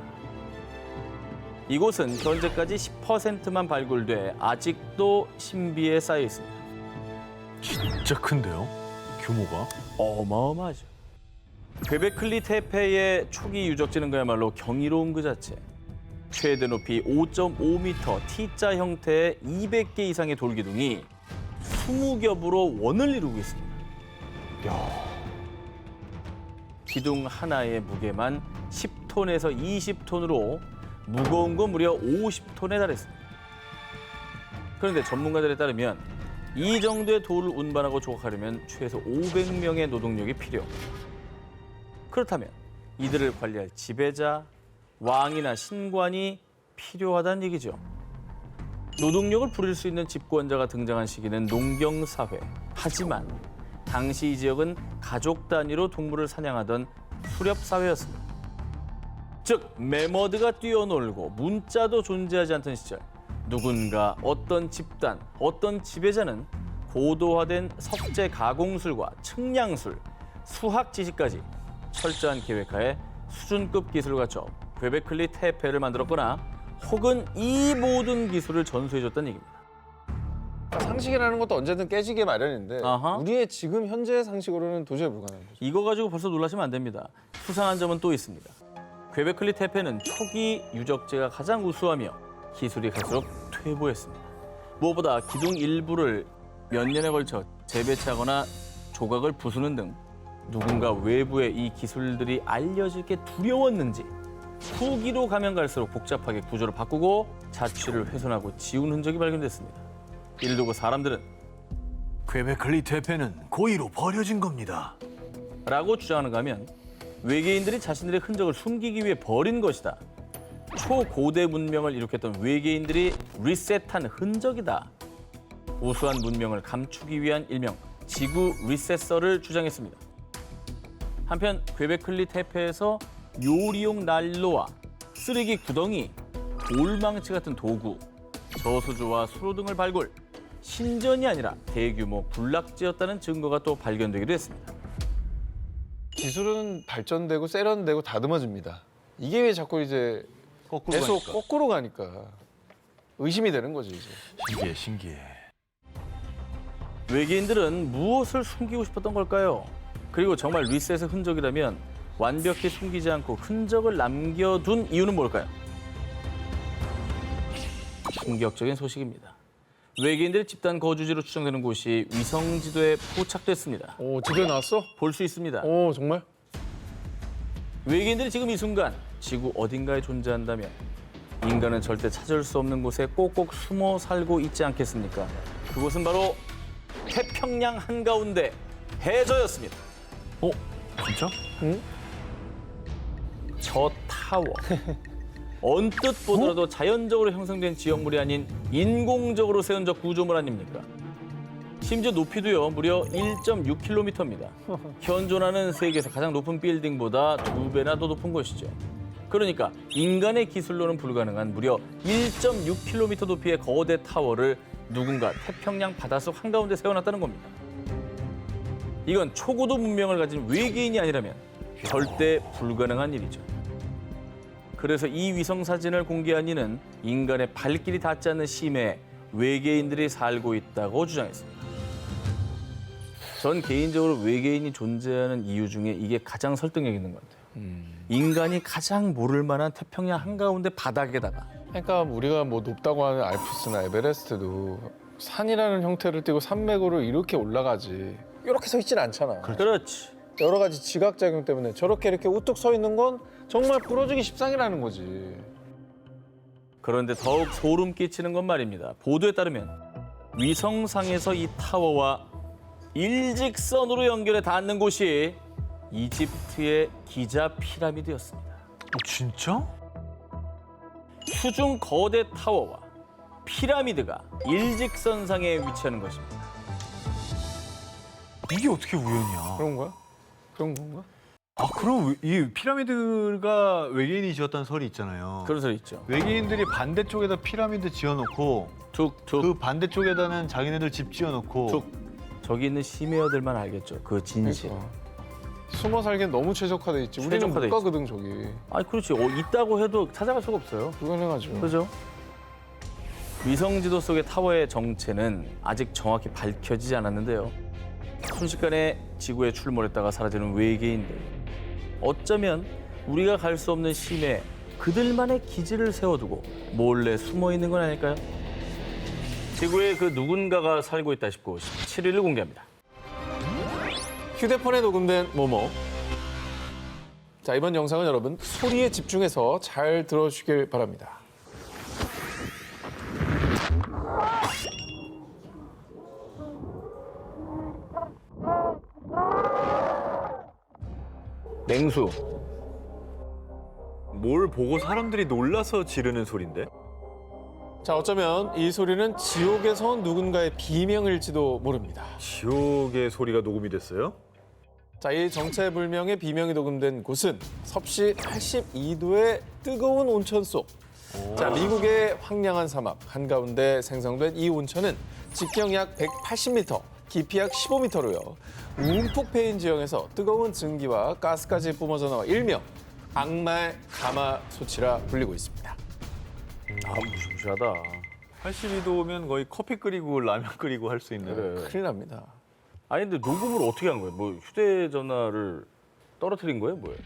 [SPEAKER 1] 이곳은 현재까지 10%만 발굴돼 아직도 신비에 쌓여 있습니다.
[SPEAKER 3] 진짜 큰데요? 규모가?
[SPEAKER 1] 어마어마하죠. göbekli tepe의 초기 유적지는 그야말로 경이로운 그 자체. 최대 높이 5.5m T자 형태의 200개 이상의 돌기둥이 20겹으로 원을 이루고 있습니다. 기둥 하나의 무게만 10톤에서 20톤으로 무거운 건 무려 50톤에 달했습니다. 그런데 전문가들에 따르면 이 정도의 돌을 운반하고 조각하려면 최소 500명의 노동력이 필요. 그렇다면 이들을 관리할 지배자, 왕이나 신관이 필요하다는 얘기죠. 노동력을 부릴 수 있는 집권자가 등장한 시기는 농경사회. 하지만 당시 이 지역은 가족 단위로 동물을 사냥하던 수렵사회였습니다. 즉, 매머드가 뛰어놀고 문자도 존재하지 않던 시절 누군가, 어떤 집단, 어떤 지배자는 고도화된 석재 가공술과 측량술, 수학 지식까지 철저한 계획하에 수준급 기술을 갖춰 göbekli tepe를 만들었거나 혹은 이 모든 기술을 전수해줬다는 얘기입니다.
[SPEAKER 5] 상식이라는 것도 언제든 깨지게 마련인데
[SPEAKER 1] 아하.
[SPEAKER 5] 우리의 지금 현재 상식으로는 도저히 불가능한 거죠.
[SPEAKER 1] 이거 가지고 벌써 놀라시면 안 됩니다. 수상한 점은 또 있습니다. göbekli tepe는 초기 유적지가 가장 우수하며 기술이 갈수록 퇴보했습니다. 무엇보다 기둥 일부를 몇 년에 걸쳐 재배치하거나 조각을 부수는 등 누군가 외부에 이 기술들이 알려질 게 두려웠는지 후기로 가면 갈수록 복잡하게 구조를 바꾸고 자취를 훼손하고 지운 흔적이 발견됐습니다. 이를 두고 사람들은
[SPEAKER 3] göbekli tepe는 고의로 버려진 겁니다.
[SPEAKER 1] 라고 주장하는가 하면 외계인들이 자신들의 흔적을 숨기기 위해 버린 것이다. 초고대 문명을 일으켰던 외계인들이 리셋한 흔적이다. 우수한 문명을 감추기 위한 일명 지구 리셋설을 주장했습니다. 한편 göbekli tepe에서 요리용 난로와 쓰레기 구덩이, 돌망치 같은 도구, 저수조와 수로 등을 발굴, 신전이 아니라 대규모 군락지였다는 증거가 또 발견되기도 했습니다.
[SPEAKER 5] 기술은 발전되고 세련되고 다듬어집니다. 이게 왜 자꾸 이제
[SPEAKER 3] 거꾸로
[SPEAKER 5] 계속
[SPEAKER 3] 가니까.
[SPEAKER 5] 거꾸로 가니까 의심이 되는 거지 이제.
[SPEAKER 3] 신기해, 신기해.
[SPEAKER 1] 외계인들은 무엇을 숨기고 싶었던 걸까요? 그리고 정말 리셋의 흔적이라면 완벽히 숨기지 않고 흔적을 남겨둔 이유는 뭘까요? 충격적인 소식입니다. 외계인들의 집단 거주지로 추정되는 곳이 위성 지도에 포착됐습니다.
[SPEAKER 5] 오, 지도에 나왔어?
[SPEAKER 1] 볼 수 있습니다.
[SPEAKER 5] 오, 정말?
[SPEAKER 1] 외계인들이 지금 이 순간 지구 어딘가에 존재한다면 인간은 절대 찾을 수 없는 곳에 꼭꼭 숨어 살고 있지 않겠습니까? 그곳은 바로 태평양 한가운데 해저였습니다.
[SPEAKER 3] 진짜?
[SPEAKER 1] 저 타워. 언뜻 보더라도 자연적으로 형성된 지형물이 아닌 인공적으로 세운 저 구조물 아닙니까? 심지어 높이도요, 무려 1.6km입니다. 현존하는 세계에서 가장 높은 빌딩보다 2배나 더 높은 것이죠. 그러니까 인간의 기술로는 불가능한 무려 1.6km 높이의 거대 타워를 누군가 태평양 바닷속 한가운데 세워놨다는 겁니다. 이건 초고도 문명을 가진 외계인이 아니라면 절대 불가능한 일이죠. 그래서 이 위성 사진을 공개한 이는 인간의 발길이 닿지 않는 심해에 외계인들이 살고 있다고 주장했습니다. 전 개인적으로 외계인이 존재하는 이유 중에 이게 가장 설득력 있는 것 같아요. 인간이 가장 모를 만한 태평양 한가운데 바닥에다가
[SPEAKER 5] 그러니까 우리가 뭐 높다고 하는 알프스나 에베레스트도 산이라는 형태를 띠고 산맥으로 이렇게 올라가지 이렇게 서 있진 않잖아.
[SPEAKER 1] 그렇지.
[SPEAKER 5] 여러 가지 지각작용 때문에 저렇게 이렇게 우뚝 서 있는 건 정말 부러지기 십상이라는 거지.
[SPEAKER 1] 그런데 더욱 소름 끼치는 건 말입니다. 보도에 따르면 위성상에서 이 타워와 일직선으로 연결해 닿는 곳이 이집트의 기자 피라미드였습니다.
[SPEAKER 3] 진짜?
[SPEAKER 1] 수중 거대 타워와 피라미드가 일직선상에 위치하는 것입니다.
[SPEAKER 3] 이게 어떻게 우연이야?
[SPEAKER 5] 그런 거야? 그런 건가?
[SPEAKER 3] 아, 그럼 이 피라미드가 외계인이 지었다는 설이 있잖아요.
[SPEAKER 1] 그런 소리 있죠.
[SPEAKER 3] 외계인들이 반대쪽에다 피라미드 지어놓고
[SPEAKER 1] 툭툭
[SPEAKER 3] 그 반대쪽에다는 자기네들 집 지어놓고
[SPEAKER 1] 툭. 저기 있는 심해어들만 알겠죠. 그 진실.
[SPEAKER 5] 그러니까. 숨어 살기엔 너무 최적화돼 있지. 우리는 못
[SPEAKER 1] 최적화돼
[SPEAKER 5] 가거든 저기.
[SPEAKER 1] 아니 그렇지. 있다고 해도 찾아갈 수가 없어요.
[SPEAKER 5] 불가능하죠.
[SPEAKER 1] 그죠? 위성 지도 속의 타워의 정체는 아직 정확히 밝혀지지 않았는데요. 순식간에 지구에 출몰했다가 사라지는 외계인들. 어쩌면 우리가 갈 수 없는 심해에 그들만의 기지를 세워두고 몰래 숨어 있는 건 아닐까요? 지구에 그 누군가가 살고 있다 싶고 17일을 공개합니다.
[SPEAKER 5] 휴대폰에 녹음된 뭐뭐. 자, 이번 영상은 여러분 소리에 집중해서 잘 들어주길 바랍니다.
[SPEAKER 1] 맹수.
[SPEAKER 4] 뭘 보고 사람들이 놀라서 지르는 소리인데?
[SPEAKER 5] 자, 어쩌면 이 소리는 지옥에서 온 누군가의 비명일지도 모릅니다.
[SPEAKER 4] 지옥의 소리가 녹음이 됐어요?
[SPEAKER 5] 자, 이 정체불명의 비명이 녹음된 곳은 섭씨 82도의 뜨거운 온천 속. 자, 미국의 황량한 사막 한가운데 생성된 이 온천은 직경 약 180m, 깊이 약 15m로요. 움푹 패인 지형에서 뜨거운 증기와 가스까지 뿜어져 나와 일명 악마의 가마솥이라 불리고 있습니다.
[SPEAKER 1] 아, 무시무시하다.
[SPEAKER 4] 82도면 거의 커피 끓이고 라면 끓이고 할 수 있는.
[SPEAKER 5] 큰일 납니다.
[SPEAKER 1] 아니 근데 녹음을 어떻게 한 거예요? 뭐 휴대전화를 떨어뜨린 거예요? 뭐예요?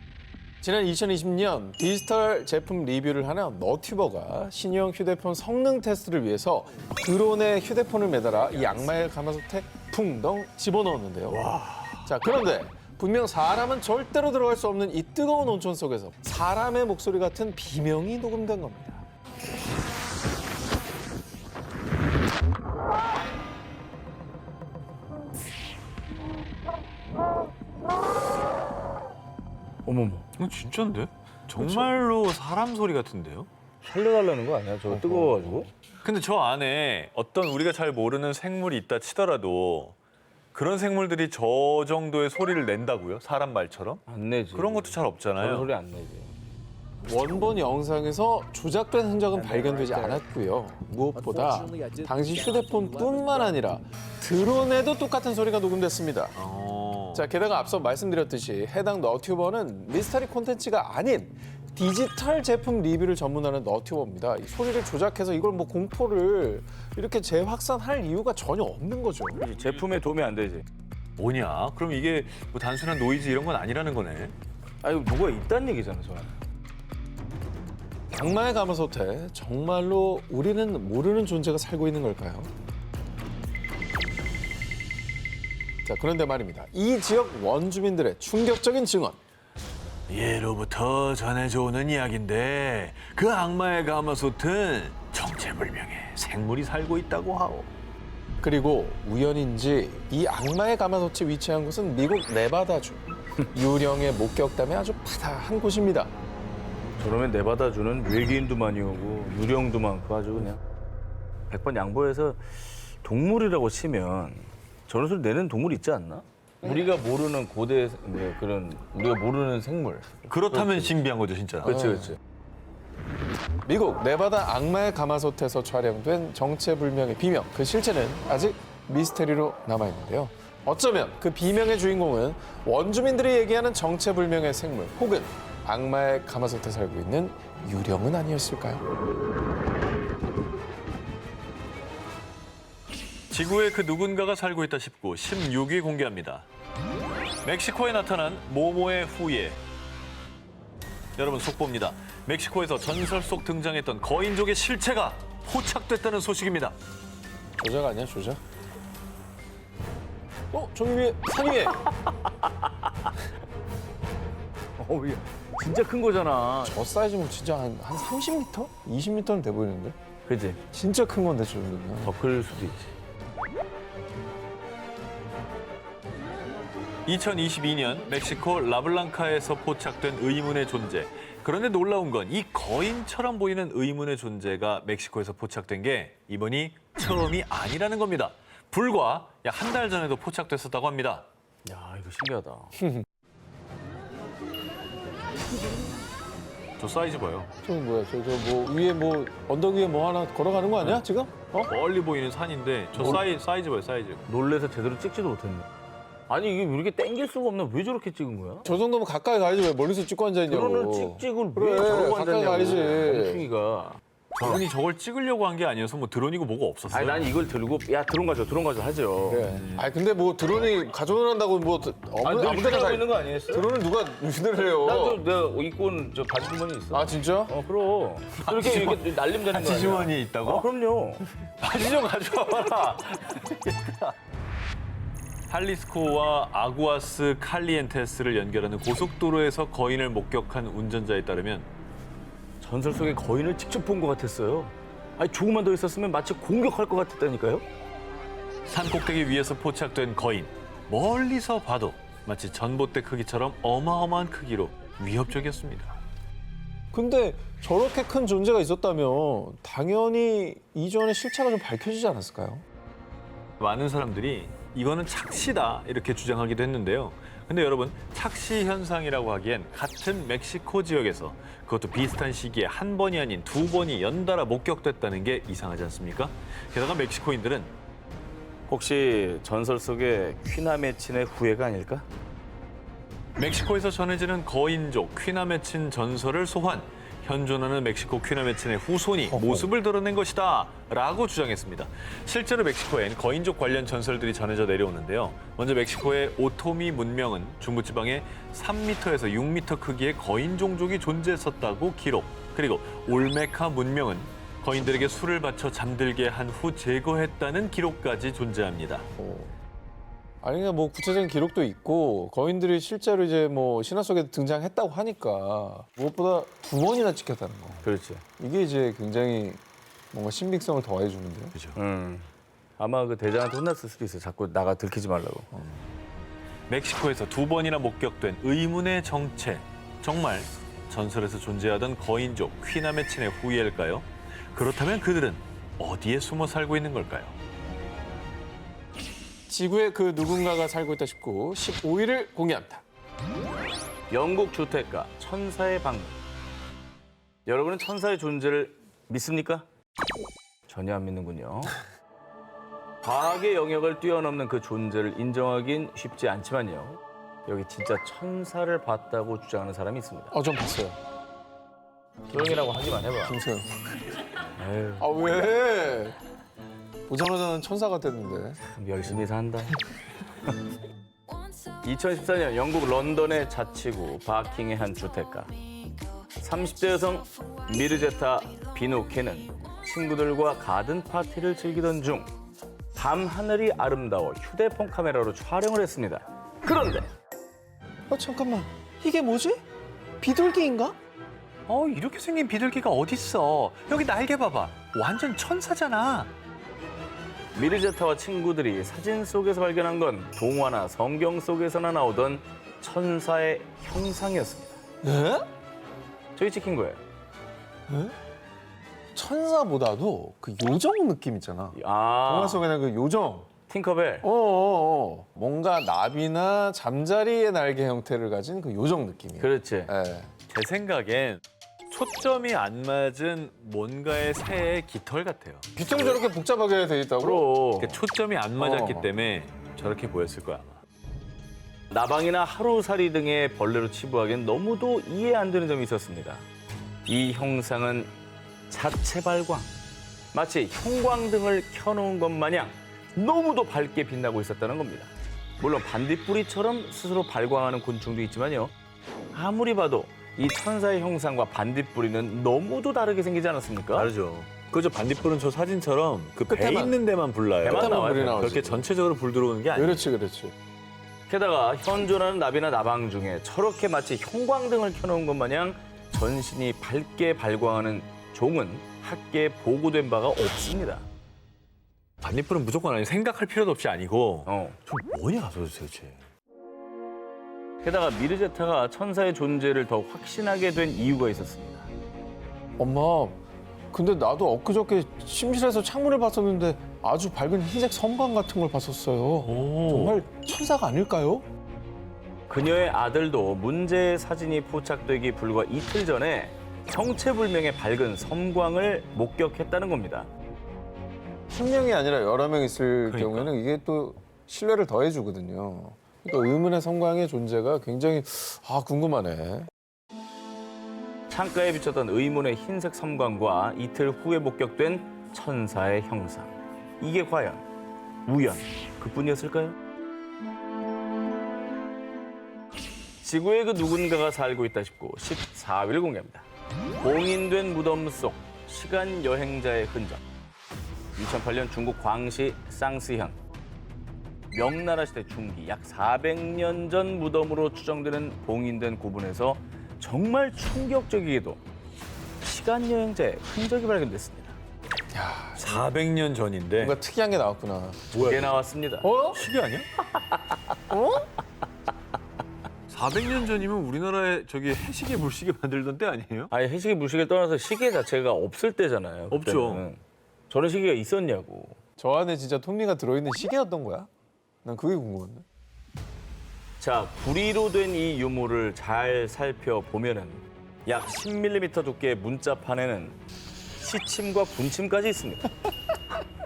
[SPEAKER 5] 지난 2020년 디지털 제품 리뷰를 하는 너튜버가 신형 휴대폰 성능 테스트를 위해서 드론에 휴대폰을 매달아 이 악마의 가마솥에 풍덩 집어넣었는데요. 자, 그런데 분명 사람은 절대로 들어갈 수 없는 이 뜨거운 온천 속에서 사람의 목소리 같은 비명이 녹음된 겁니다.
[SPEAKER 1] 어머머.
[SPEAKER 4] 이건 진짜인데? 정말로 사람 소리 같은데요?
[SPEAKER 1] 살려달라는 거 아니야? 저거 뜨거워가지고?
[SPEAKER 4] 근데 저 안에 어떤 우리가 잘 모르는 생물이 있다 치더라도 그런 생물들이 저 정도의 소리를 낸다고요? 사람 말처럼?
[SPEAKER 1] 안 내지.
[SPEAKER 4] 그런 것도 잘
[SPEAKER 1] 그런
[SPEAKER 4] 없잖아요.
[SPEAKER 1] 소리 안 내지.
[SPEAKER 5] 원본 영상에서 조작된 흔적은 발견되지 않았고요. 무엇보다 당시 휴대폰뿐만 아니라 드론에도 똑같은 소리가 녹음됐습니다. 자, 게다가 앞서 말씀드렸듯이 해당 너튜버는 미스터리 콘텐츠가 아닌 디지털 제품 리뷰를 전문하는 너튜버입니다. 이 소리를 조작해서 이걸 뭐 공포를 이렇게 재확산할 이유가 전혀 없는 거죠.
[SPEAKER 1] 제품에 도움이 안 되지.
[SPEAKER 4] 뭐냐? 그럼 이게 뭐 단순한 노이즈 이런 건 아니라는 거네.
[SPEAKER 1] 아 이거 뭐가 있다는 얘기잖아, 저는.
[SPEAKER 5] 악마의 가마솥에 정말로 우리는 모르는 존재가 살고 있는 걸까요? 자, 그런데 말입니다. 이 지역 원주민들의 충격적인 증언.
[SPEAKER 3] 예로부터 전해져 오는 이야기인데 그 악마의 가마솥은 정체불명의 생물이 살고 있다고 하오.
[SPEAKER 5] 그리고 우연인지 이 악마의 가마솥이 위치한 곳은 미국 네바다주. 유령의 목격담에 아주 파다한 곳입니다.
[SPEAKER 1] 저러면 내받아주는 외계인도 많이 오고 유령도 많고 아주 그냥 100번 양보해서 동물이라고 치면 저런 소리 내는 동물 있지 않나? 우리가 모르는 고대 그런 우리가 모르는 생물.
[SPEAKER 4] 그렇다면 신비한 거죠, 진짜.
[SPEAKER 1] 그렇지.
[SPEAKER 5] 미국 네바다 악마의 가마솥에서 촬영된 정체불명의 비명. 그 실체는 아직 미스테리로 남아있는데요. 어쩌면 그 비명의 주인공은 원주민들이 얘기하는 정체불명의 생물 혹은 악마의 가마솥에 살고 있는 유령은 아니었을까요?
[SPEAKER 4] 지구에 그 누군가가 살고 있다 싶고 16위 공개합니다. 멕시코에 나타난 모모의 후예. 여러분 속보입니다. 멕시코에서 전설 속 등장했던 거인족의 실체가 포착됐다는 소식입니다.
[SPEAKER 5] 조작 아니야, 조작? 저기 위에, 산 위에!
[SPEAKER 1] 진짜 큰 거잖아.
[SPEAKER 5] 저 사이즈면 진짜 한 30m? 20m는 돼 보이는데?
[SPEAKER 1] 그지?
[SPEAKER 5] 진짜 큰 건데, 저 정도면.
[SPEAKER 1] 더 클 수도 있지.
[SPEAKER 4] 2022년 멕시코 라블랑카에서 포착된 의문의 존재. 그런데 놀라운 건 이 거인처럼 보이는 의문의 존재가 멕시코에서 포착된 게 이번이 처음이 아니라는 겁니다. 불과 약 한 달 전에도 포착됐었다고 합니다.
[SPEAKER 1] 야 이거 신기하다.
[SPEAKER 4] 저 사이즈 봐요.
[SPEAKER 5] 저기 뭐야, 뭐 위에 뭐 언덕 위에 뭐 하나 걸어가는 거 아니야, 지금?
[SPEAKER 4] 멀리 보이는 산인데 저 사이즈 봐요, 사이즈.
[SPEAKER 1] 놀래서 제대로 찍지도 못했네. 아니 이게 이렇게 당길 수가 없나? 왜 저렇게 찍은 거야?
[SPEAKER 5] 저 정도면 가까이 가야지 왜 멀리서 찍고 앉아있냐고.
[SPEAKER 1] 드론을 찍을
[SPEAKER 5] 그래,
[SPEAKER 1] 왜 저러고
[SPEAKER 5] 가까이
[SPEAKER 1] 앉았냐고.
[SPEAKER 5] 가야지.
[SPEAKER 1] 멍충이가.
[SPEAKER 4] 저분이 저걸 찍으려고 한 게 아니어서 뭐 드론이고 뭐가 없었어요.
[SPEAKER 1] 아니 난 이걸 들고 야 드론 가져 하죠.
[SPEAKER 5] 그래. 아니 근데 뭐 드론이 가져오란다고 뭐
[SPEAKER 1] 아니 너
[SPEAKER 5] 아무 데나
[SPEAKER 1] 휴대하고
[SPEAKER 5] 가
[SPEAKER 1] 있는 거 아니었어?
[SPEAKER 5] 드론을 누가 휴대를 해요?
[SPEAKER 1] 나도 내가 입고 온 저 바지 주머니 있어.
[SPEAKER 5] 아 진짜?
[SPEAKER 1] 그럼. 이렇게 날리면 되는 거 아니야?
[SPEAKER 4] 지주머니에 있다고?
[SPEAKER 1] 그럼요. 바지 좀 가져와봐라.
[SPEAKER 4] 할리스코와 아구아스 칼리엔테스를 연결하는 고속도로에서 거인을 목격한 운전자에 따르면
[SPEAKER 1] 전설 속의 거인을 직접 본 것 같았어요. 아니 조금만 더 있었으면 마치 공격할 것 같았다니까요.
[SPEAKER 4] 산 꼭대기 위에서 포착된 거인. 멀리서 봐도 마치 전봇대 크기처럼 어마어마한 크기로 위협적이었습니다.
[SPEAKER 5] 근데 저렇게 큰 존재가 있었다면 당연히 이전의 실체가 좀 밝혀지지 않았을까요?
[SPEAKER 4] 많은 사람들이 이거는 착시다 이렇게 주장하기도 했는데요. 근데 여러분 착시 현상이라고 하기엔 같은 멕시코 지역에서 그것도 비슷한 시기에 한 번이 아닌 두 번이 연달아 목격됐다는 게 이상하지 않습니까? 게다가 멕시코인들은
[SPEAKER 1] 혹시 전설 속의 퀴나메친의 후예가 아닐까?
[SPEAKER 4] 멕시코에서 전해지는 거인족 퀴나메친 전설을 소환, 현존하는 멕시코 퀴나메친의 후손이 모습을 드러낸 것이다 라고 주장했습니다. 실제로 멕시코엔 거인족 관련 전설들이 전해져 내려오는데요. 먼저 멕시코의 오토미 문명은 중부지방에 3m에서 6m 크기의 거인 종족이 존재했었다고 기록. 그리고 올메카 문명은 거인들에게 술을 바쳐 잠들게 한 후 제거했다는 기록까지 존재합니다.
[SPEAKER 5] 아니 그냥 뭐 구체적인 기록도 있고 거인들이 실제로 이제 뭐 신화 속에 등장했다고 하니까 무엇보다 두 번이나 찍혔다는 거.
[SPEAKER 1] 그렇지.
[SPEAKER 5] 이게 이제 굉장히 뭔가 신빙성을 더해 주는데요.
[SPEAKER 4] 그렇죠.
[SPEAKER 1] 아마 그 대장한테 혼났을 수도 있어. 자꾸 나가 들키지 말라고.
[SPEAKER 4] 멕시코에서 두 번이나 목격된 의문의 정체. 정말 전설에서 존재하던 거인족 퀴나메친의 후예일까요? 그렇다면 그들은 어디에 숨어 살고 있는 걸까요?
[SPEAKER 5] 지구에 그 누군가가 살고 있다 싶고 15위를 공개합니다.
[SPEAKER 1] 영국 주택가 천사의 방문. 여러분은 천사의 존재를 믿습니까? 전혀 안 믿는군요. 과학의 영역을 뛰어넘는 그 존재를 인정하긴 쉽지 않지만요. 여기 진짜 천사를 봤다고 주장하는 사람이 있습니다.
[SPEAKER 5] 전 봤어요.
[SPEAKER 1] 조용히라고 하기만 해봐.
[SPEAKER 5] 김세현. 아 왜? 보자마자는 천사가 됐는데.
[SPEAKER 1] 열심히 산다. 2014년 영국 런던의 자치구 바킹의 한 주택가. 30대 여성 미르제타 비노케는 친구들과 가든 파티를 즐기던 중 밤 하늘이 아름다워 휴대폰 카메라로 촬영을 했습니다. 그런데
[SPEAKER 5] 잠깐만. 이게 뭐지? 비둘기인가?
[SPEAKER 3] 이렇게 생긴 비둘기가 어딨어. 여기 날개 봐봐. 완전 천사잖아.
[SPEAKER 1] 미르제타와 친구들이 사진 속에서 발견한 건 동화나 성경 속에서나 나오던 천사의 형상이었습니다.
[SPEAKER 5] 네?
[SPEAKER 1] 저기 찍힌 거예요.
[SPEAKER 5] 천사보다도 그 요정 느낌 있잖아. 동화 속에는 그 요정.
[SPEAKER 1] 팅커벨.
[SPEAKER 5] 뭔가 나비나 잠자리의 날개 형태를 가진 그 요정 느낌이에요.
[SPEAKER 1] 그렇지.
[SPEAKER 5] 예.
[SPEAKER 4] 제 생각엔 초점이 안 맞은 뭔가의 새의 깃털 같아요.
[SPEAKER 5] 빗정 저렇게 복잡하게 돼 있다고?
[SPEAKER 1] 그럼
[SPEAKER 4] 그러니까 초점이 안 맞았기 때문에 저렇게 보였을 거야, 아마.
[SPEAKER 1] 나방이나 하루살이 등의 벌레로 치부하기엔 너무도 이해 안 되는 점이 있었습니다. 이 형상은 자체 발광, 마치 형광등을 켜놓은 것 마냥 너무도 밝게 빛나고 있었다는 겁니다. 물론 반딧불이처럼 스스로 발광하는 곤충도 있지만요. 아무리 봐도 이 천사의 형상과 반딧불이는 너무도 다르게 생기지 않았습니까?
[SPEAKER 4] 다르죠. 그저 반딧불은 저 사진처럼 그 배
[SPEAKER 5] 끝에만.
[SPEAKER 4] 있는 데만 불나요.
[SPEAKER 1] 배만 나와요.
[SPEAKER 5] 불이 나오지.
[SPEAKER 4] 그렇게 전체적으로 불 들어오는 게 아니에요.
[SPEAKER 5] 그렇지.
[SPEAKER 1] 게다가 현존하는 나비나 나방 중에 저렇게 마치 형광등을 켜놓은 것 마냥 전신이 밝게 발광하는 종은 학계에 보고된 바가 없습니다.
[SPEAKER 4] 반딧불은 무조건 아니 생각할 필요도 없이 아니고
[SPEAKER 1] 좀
[SPEAKER 4] 뭐냐 도대체.
[SPEAKER 1] 게다가 미르제타가 천사의 존재를 더 확신하게 된 이유가 있었습니다.
[SPEAKER 5] 엄마, 근데 나도 엊그저께 침실에서 창문을 봤었는데 아주 밝은 흰색 선광 같은 걸 봤었어요. 정말 천사가 아닐까요?
[SPEAKER 1] 그녀의 아들도 문제의 사진이 포착되기 불과 이틀 전에 정체불명의 밝은 섬광을 목격했다는 겁니다.
[SPEAKER 5] 한 명이 아니라 여러 명 있을
[SPEAKER 4] 그러니까.
[SPEAKER 5] 경우에는 이게 또 신뢰를 더해주거든요. 그러니까 의문의 성광의 존재가 굉장히 궁금하네.
[SPEAKER 1] 창가에 비쳤던 의문의 흰색 섬광과 이틀 후에 목격된 천사의 형상. 이게 과연 우연 그뿐이었을까요? 지구에 그 누군가가 살고 있다 싶고 14일 공개합니다. 봉인된 무덤 속 시간 여행자의 흔적. 2008년 중국 광시 쌍스현. 명나라 시대 중기 약 400년 전 무덤으로 추정되는 봉인된 고분에서 정말 충격적이게도 시간 여행자의 흔적이 발견됐습니다.
[SPEAKER 4] 400년 전인데
[SPEAKER 5] 뭔가 특이한 게 나왔구나.
[SPEAKER 1] 이게 나왔습니다.
[SPEAKER 4] 시계 아니야? 400년 전이면 우리나라에 저기 해시계 물시계 만들던 때 아니에요?
[SPEAKER 1] 아니 해시계 물시계를 떠나서 시계 자체가 없을 때잖아요.
[SPEAKER 4] 없죠.
[SPEAKER 1] 그때는. 저런 시계가 있었냐고.
[SPEAKER 5] 저 안에 진짜 톱니가 들어있는 시계였던 거야? 난 그게 궁금한데.
[SPEAKER 1] 자, 구리로 된 이 유물을 잘 살펴보면은 약 10mm 두께의 문자판에는 시침과 분침까지 있습니다.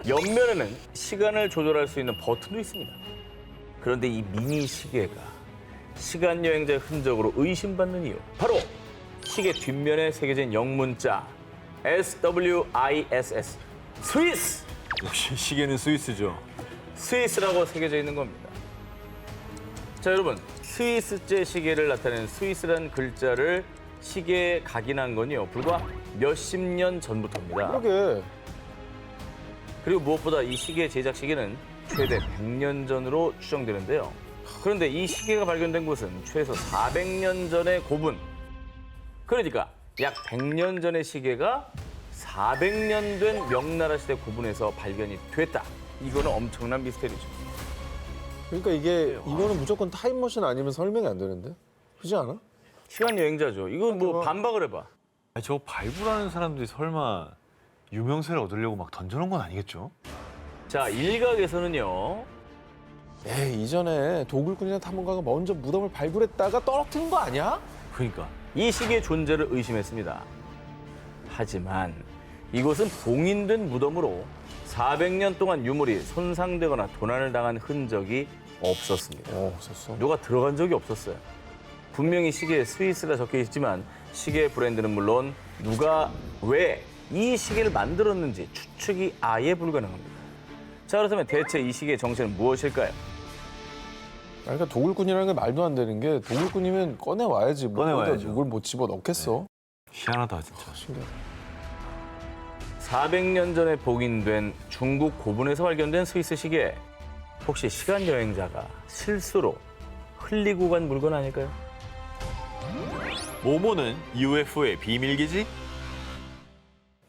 [SPEAKER 1] 옆면에는 시간을 조절할 수 있는 버튼도 있습니다. 그런데 이 미니 시계가 시간 여행자의 흔적으로 의심받는 이유. 바로 시계 뒷면에 새겨진 영문자 SWISS. 스위스!
[SPEAKER 4] 역시 시계는 스위스죠.
[SPEAKER 1] 스위스라고 새겨져 있는 겁니다. 자, 여러분, 스위스제 시계를 나타내는 스위스라는 글자를 시계에 각인한 건요, 불과 몇십 년 전부터입니다.
[SPEAKER 5] 그러게.
[SPEAKER 1] 그리고 무엇보다 이 시계 제작 시기는 최대 100년 전으로 추정되는데요. 그런데 이 시계가 발견된 곳은 최소 400년 전의 고분. 그러니까 약 100년 전의 시계가 400년 된 명나라 시대 고분에서 발견이 됐다. 이거는 엄청난 미스테리죠.
[SPEAKER 5] 그러니까 이거는 무조건 타임머신 아니면 설명이 안 되는데? 그렇지 않아?
[SPEAKER 1] 시간 여행자죠. 이거 뭐 반박을 해봐.
[SPEAKER 4] 아니, 저거 발굴하는 사람들이 설마 유명세를 얻으려고 막 던져놓은 건 아니겠죠?
[SPEAKER 1] 자, 일각에서는요.
[SPEAKER 5] 이전에 도굴꾼이나 탐험가가 먼저 무덤을 발굴했다가 떨어뜨린 거 아니야?
[SPEAKER 4] 그러니까.
[SPEAKER 1] 이 시계의 존재를 의심했습니다. 하지만 이곳은 봉인된 무덤으로 400년 동안 유물이 손상되거나 도난을 당한 흔적이 없었습니다.
[SPEAKER 5] 없었어.
[SPEAKER 1] 누가 들어간 적이 없었어요. 분명히 시계에 스위스가 적혀 있지만 시계 브랜드는 물론 누가 왜 이 시계를 만들었는지 추측이 아예 불가능합니다. 자, 그렇다면 대체 이 시계의 정체는 무엇일까요?
[SPEAKER 5] 그러니까 도굴꾼이라는 게 말도 안 되는 게 도굴꾼이면 꺼내와야지. 뭐
[SPEAKER 3] 꺼내와야죠.
[SPEAKER 5] 이걸 못 집어넣겠어?
[SPEAKER 3] 희한하다 진짜.
[SPEAKER 5] 신기하다.
[SPEAKER 1] 400년 전에 복인된 중국 고분에서 발견된 스위스 시계. 혹시 시간 여행자가 실수로 흘리고 간 물건 아닐까요?
[SPEAKER 3] 모모는 UFO의 비밀기지?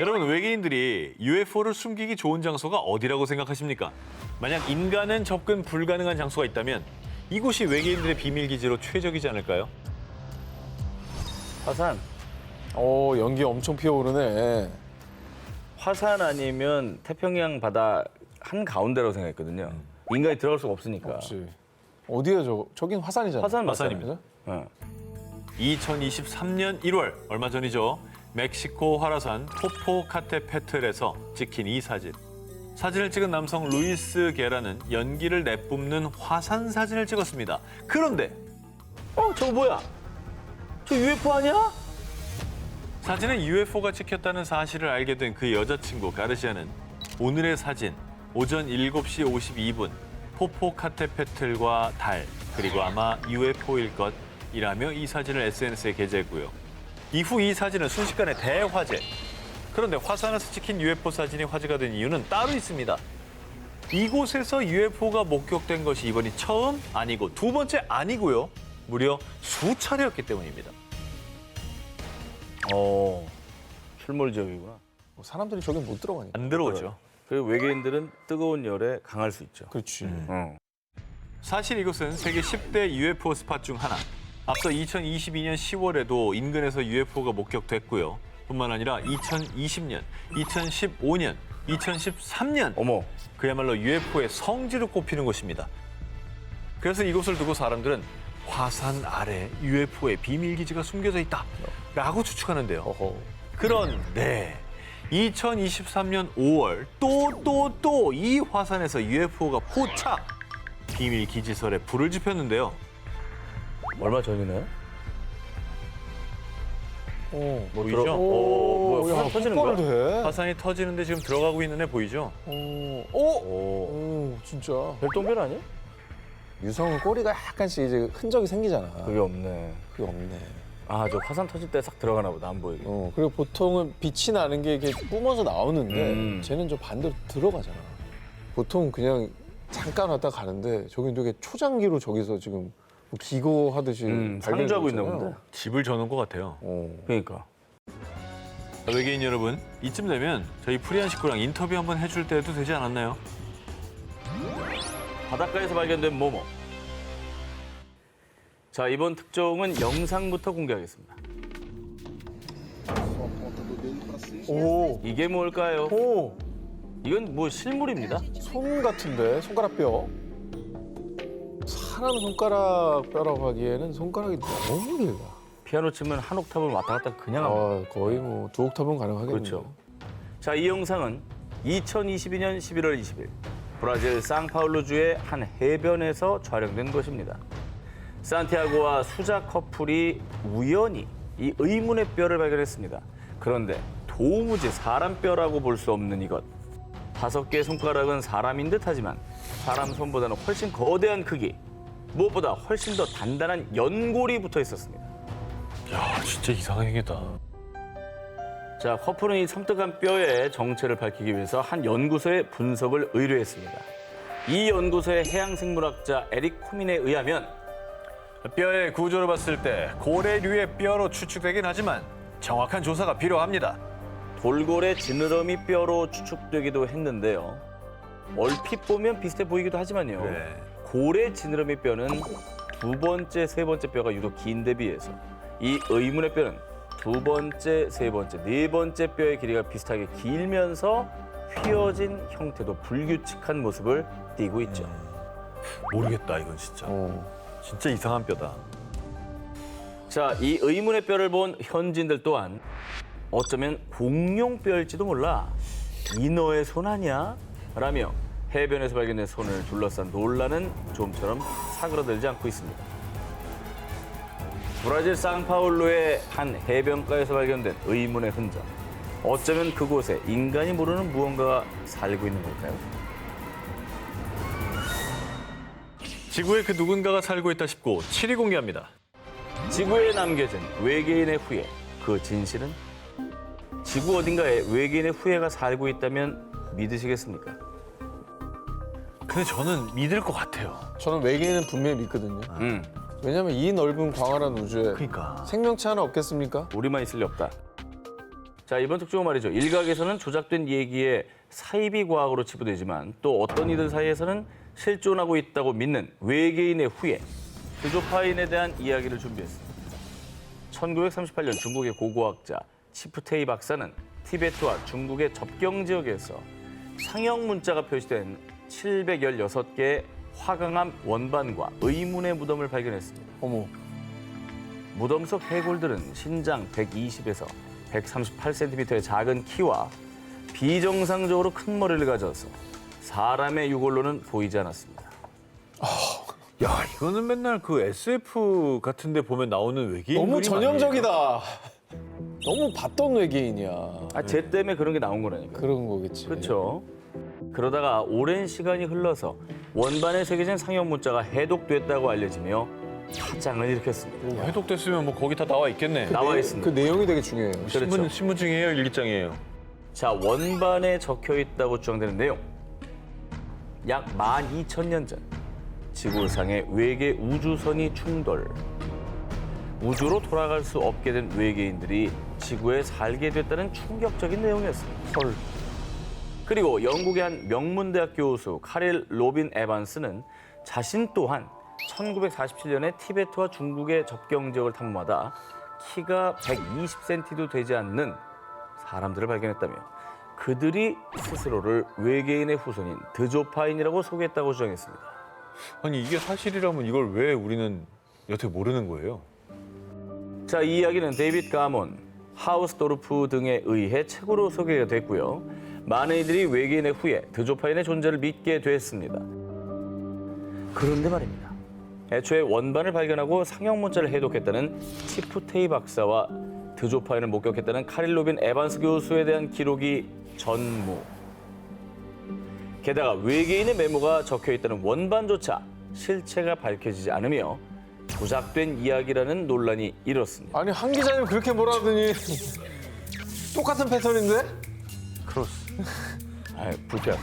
[SPEAKER 3] 여러분, 외계인들이 UFO를 숨기기 좋은 장소가 어디라고 생각하십니까? 만약 인간은 접근 불가능한 장소가 있다면 이곳이 외계인들의 비밀기지로 최적이지 않을까요?
[SPEAKER 1] 화산.
[SPEAKER 5] 연기 엄청 피어오르네.
[SPEAKER 1] 화산 아니면 태평양 바다 한 가운데라고 생각했거든요. 인간이 들어갈 수가 없으니까.
[SPEAKER 5] 그렇지. 어디야 저거? 저긴 화산이잖아.
[SPEAKER 1] 화산
[SPEAKER 3] 화산입니다.
[SPEAKER 1] 네.
[SPEAKER 3] 2023년 1월 얼마 전이죠. 멕시코 화라산 포포카테페틀에서 찍힌 이 사진. 사진을 찍은 남성 루이스 게라는 연기를 내뿜는 화산 사진을 찍었습니다. 그런데
[SPEAKER 1] 저거 뭐야? 저 UFO 아니야?
[SPEAKER 3] 사진에 UFO가 찍혔다는 사실을 알게 된 그 여자친구 가르시아는 오늘의 사진 오전 7시 52분 포포카테페틀과 달 그리고 아마 UFO일 것이라며 이 사진을 SNS에 게재했고요. 이후 이 사진은 순식간에 대화제. 그런데 화산에서 찍힌 UFO 사진이 화제가 된 이유는 따로 있습니다. 이곳에서 UFO가 목격된 것이 이번이 처음 아니고 두 번째 아니고요. 무려 수차례였기 때문입니다.
[SPEAKER 1] 출몰 지역이구나.
[SPEAKER 5] 사람들이 저긴 못 들어가니까.
[SPEAKER 3] 안 들어오죠.
[SPEAKER 1] 그리고 외계인들은 뜨거운 열에 강할 수 있죠.
[SPEAKER 5] 그렇지.
[SPEAKER 3] 사실 이곳은 세계 10대 UFO 스팟 중 하나. 앞서 2022년 10월에도 인근에서 UFO가 목격됐고요. 뿐만 아니라 2020년, 2015년, 2013년
[SPEAKER 1] 어머.
[SPEAKER 3] 그야말로 UFO의 성지로 꼽히는 곳입니다. 그래서 이곳을 두고 사람들은 화산 아래 UFO의 비밀기지가 숨겨져 있다라고 추측하는데요. 그런데 2023년 5월 또 이 화산에서 UFO가 포착! 비밀기지설에 불을 지폈는데요.
[SPEAKER 1] 얼마 전이나요?
[SPEAKER 3] 보이죠?
[SPEAKER 1] 뭐야, 화산 터지는 거야?
[SPEAKER 5] 돼.
[SPEAKER 3] 화산이 터지는데 지금 들어가고 있는 애 보이죠?
[SPEAKER 5] 진짜.
[SPEAKER 1] 별똥별 아니야?
[SPEAKER 5] 유성은 꼬리가 약간씩 이제 흔적이 생기잖아.
[SPEAKER 1] 그게 없네.
[SPEAKER 5] 그게 없네.
[SPEAKER 1] 아, 저 화산 터질 때 싹 들어가나 보다, 안 보이게.
[SPEAKER 5] 그리고 보통은 빛이 나는 게 이렇게 뿜어서 나오는데 쟤는 저 반대로 들어가잖아. 보통 그냥 잠깐 왔다 가는데 저긴 되게 초장기로 저기서 지금 뭐 기거하듯이
[SPEAKER 1] 상주하고 있나
[SPEAKER 5] 있잖아요.
[SPEAKER 1] 본데.
[SPEAKER 3] 집을 저는 것 같아요.
[SPEAKER 1] 그러니까.
[SPEAKER 3] 외계인 여러분, 이쯤 되면 저희 프리한 식구랑 인터뷰 한번 해줄 때도 되지 않았나요?
[SPEAKER 1] 바닷가에서 발견된 모모. 자, 이번 특종은 영상부터 공개하겠습니다. 이게 뭘까요? 이건 뭐 실물입니다.
[SPEAKER 5] 손 같은데 손가락뼈. 사람 손가락 뼈라고 하기에는 손가락이 너무 길다.
[SPEAKER 1] 피아노 치면 한 옥타브 왔다 갔다 그냥 합니다.
[SPEAKER 5] 거의 뭐 두 옥타브는 가능하겠네요.
[SPEAKER 1] 그렇죠. 자, 이 영상은 2022년 11월 20일 브라질 상파울루주의 한 해변에서 촬영된 것입니다. 산티아고와 수자 커플이 우연히 이 의문의 뼈를 발견했습니다. 그런데 도무지 사람 뼈라고 볼 수 없는 이것. 5개의 손가락은 사람인 듯하지만 사람 손보다는 훨씬 거대한 크기. 무엇보다 훨씬 더 단단한 연골이 붙어 있었습니다.
[SPEAKER 3] 야, 진짜 이상하게 생겼다.
[SPEAKER 1] 자, 커플은 이 섬뜩한 뼈의 정체를 밝히기 위해서 한 연구소에 분석을 의뢰했습니다. 이 연구소의 해양생물학자 에릭 코민에 의하면
[SPEAKER 3] 뼈의 구조를 봤을 때 고래류의 뼈로 추측되긴 하지만 정확한 조사가 필요합니다.
[SPEAKER 1] 돌고래 지느러미 뼈로 추측되기도 했는데요. 얼핏 보면 비슷해 보이기도 하지만요.
[SPEAKER 3] 네.
[SPEAKER 1] 고래 지느러미 뼈는 두 번째, 세 번째 뼈가 유독 긴 데 비해서 이 의문의 뼈는 두 번째, 세 번째, 네 번째 뼈의 길이가 비슷하게 길면서 휘어진 형태도 불규칙한 모습을 띠고 있죠.
[SPEAKER 3] 모르겠다, 이건 진짜. 진짜 이상한 뼈다.
[SPEAKER 1] 자, 이 의문의 뼈를 본 현지인들 또한 어쩌면 공룡뼈일지도 몰라. 이 너의 손 아니야? 라며 해변에서 발견된 손을 둘러싼 논란은 좀처럼 사그러들지 않고 있습니다. 브라질 상파울루의 한 해변가에서 발견된 의문의 흔적. 어쩌면 그곳에 인간이 모르는 무언가가 살고 있는 걸까요?
[SPEAKER 3] 지구에 그 누군가가 살고 있다 싶고 7위 공개합니다.
[SPEAKER 1] 지구에 남겨진 외계인의 후예. 그 진실은? 지구 어딘가에 외계인의 후예가 살고 있다면 믿으시겠습니까?
[SPEAKER 3] 근데 저는 믿을 것 같아요.
[SPEAKER 5] 저는 외계인은 분명히 믿거든요. 왜냐면 이 넓은 광활한 우주에
[SPEAKER 3] 그러니까.
[SPEAKER 5] 생명체 하나 없겠습니까?
[SPEAKER 1] 우리만 있을 리 없다. 자, 이번 특종은 말이죠. 일각에서는 조작된 얘기에 사이비 과학으로 치부되지만 또 어떤 이들 사이에서는 실존하고 있다고 믿는 외계인의 후예, 드조파인에 대한 이야기를 준비했습니다. 1938년 중국의 고고학자 치프테이 박사는 티베트와 중국의 접경 지역에서 상형 문자가 표시된 716개의 화강암 원반과 의문의 무덤을 발견했습니다.
[SPEAKER 5] 어머.
[SPEAKER 1] 무덤 속 해골들은 신장 120에서 138cm의 작은 키와 비정상적으로 큰 머리를 가져서 사람의 유골로는 보이지 않았습니다.
[SPEAKER 3] 야, 이거는 맨날 그 SF 같은 데 보면 나오는 외계인
[SPEAKER 5] 너무
[SPEAKER 3] 그림
[SPEAKER 5] 전형적이다. 너무 봤던 외계인이야.
[SPEAKER 1] 아, 쟤 때문에 그런 게 나온 거라니까.
[SPEAKER 5] 그런 거겠지.
[SPEAKER 1] 그렇죠. 그러다가 오랜 시간이 흘러서 원반에 새겨진 상형 문자가 해독됐다고 알려지며 파장을 일으켰습니다.
[SPEAKER 3] 아니에요? 해독됐으면 뭐 거기 다 나와 있겠네.
[SPEAKER 1] 나와 있습니다.
[SPEAKER 5] 그 내용이 되게 중요해요.
[SPEAKER 1] 그렇죠.
[SPEAKER 3] 신분증이에요, 일기장이에요?
[SPEAKER 1] 자, 원반에 적혀 있다고 주장되는 내용. 약 12,000년 전 지구상의 외계 우주선이 충돌. 우주로 돌아갈 수 없게 된 외계인들이 지구에 살게 됐다는 충격적인 내용이었습니다. 헐. 그리고 영국의 한 명문대학 교수 카릴 로빈 에반스는 자신 또한 1947년에 티베트와 중국의 접경 지역을 탐험하다 키가 120cm도 되지 않는 사람들을 발견했다며 그들이 스스로를 외계인의 후손인 드조파인이라고 소개했다고 주장했습니다.
[SPEAKER 3] 아니, 이게 사실이라면 이걸 왜 우리는 여태 모르는 거예요?
[SPEAKER 1] 자, 이 이야기는 데이빗 가몬, 하우스도르프 등에 의해 책으로 소개가 됐고요. 많은 이들이 외계인의 후예, 드조파인의 존재를 믿게 됐습니다. 그런데 말입니다. 애초에 원반을 발견하고 상형 문자를 해독했다는 치프테이 박사와 드조파인을 목격했다는 카릴 로빈 에반스 교수에 대한 기록이 전무. 게다가 외계인의 메모가 적혀 있다는 원반조차 실체가 밝혀지지 않으며 조작된 이야기라는 논란이 일었습니다.
[SPEAKER 5] 아니 한 기자님 그렇게 뭐라더니 똑같은 패턴인데?
[SPEAKER 1] 아, 불쾌하다.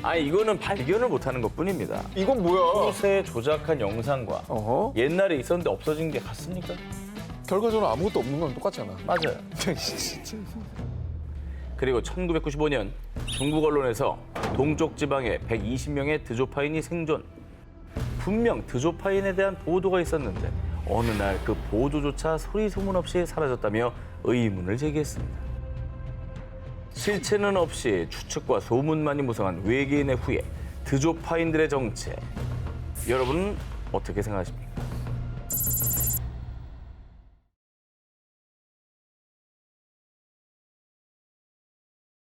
[SPEAKER 1] 아니, 이거는 발견을 못하는 것뿐입니다.
[SPEAKER 5] 이건 뭐야?
[SPEAKER 1] 평소에 조작한 영상과
[SPEAKER 5] 어허.
[SPEAKER 1] 옛날에 있었는데 없어진 게 같습니까?
[SPEAKER 5] 결과적으로 아무것도 없는 건 똑같잖아.
[SPEAKER 1] 맞아요. 그리고 1995년 중국 언론에서 동쪽 지방에 120명의 드조파인이 생존. 분명 드조파인에 대한 보도가 있었는데 어느 날 그 보도조차 소리 소문 없이 사라졌다며 의문을 제기했습니다. 실체는 없이 추측과 소문만이 무성한 외계인의 후예, 드조파인들의 정체. 여러분은 어떻게 생각하십니까?